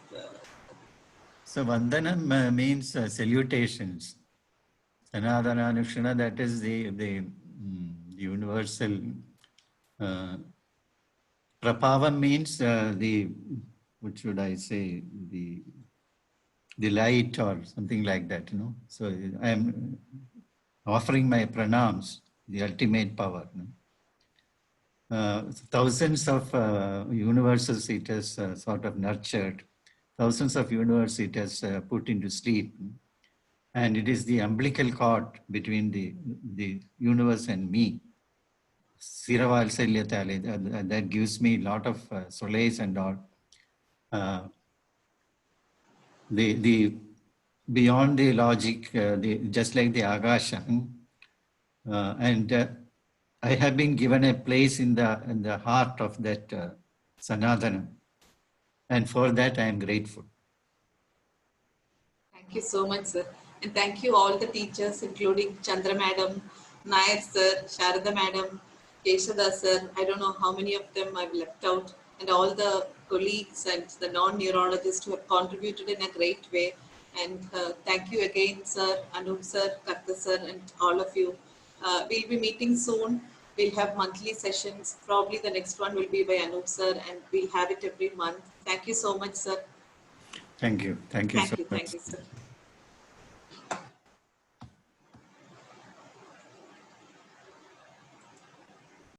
So Vandanam means salutations. Sanadana Anukshana, that is the universal. Prabhavam means what should I say, the light or something like that, So I am offering my pranams, the ultimate power. Thousands of universes it has sort of nurtured. Thousands of universes it has put into sleep. And it is the umbilical cord between the universe and me. Siravalsalyatale, that gives me a lot of solace and all. the beyond the logic, just like the Akasha, and I have been given a place in the heart of that Sanatana, and for that I am grateful. Thank you so much, sir. And thank you all the teachers, including Chandra Madam, Nair sir, Sharada Madam, Keshada sir. I don't know how many of them I've left out. And all the colleagues and the non-neurologists who have contributed in a great way. And thank you again, sir, Anup sir, Karta sir, and all of you. We'll be meeting soon. We'll have monthly sessions. Probably the next one will be by Anup sir, and we'll have it every month. Thank you so much, sir. Thank you. Thank you so much. Thank you, sir.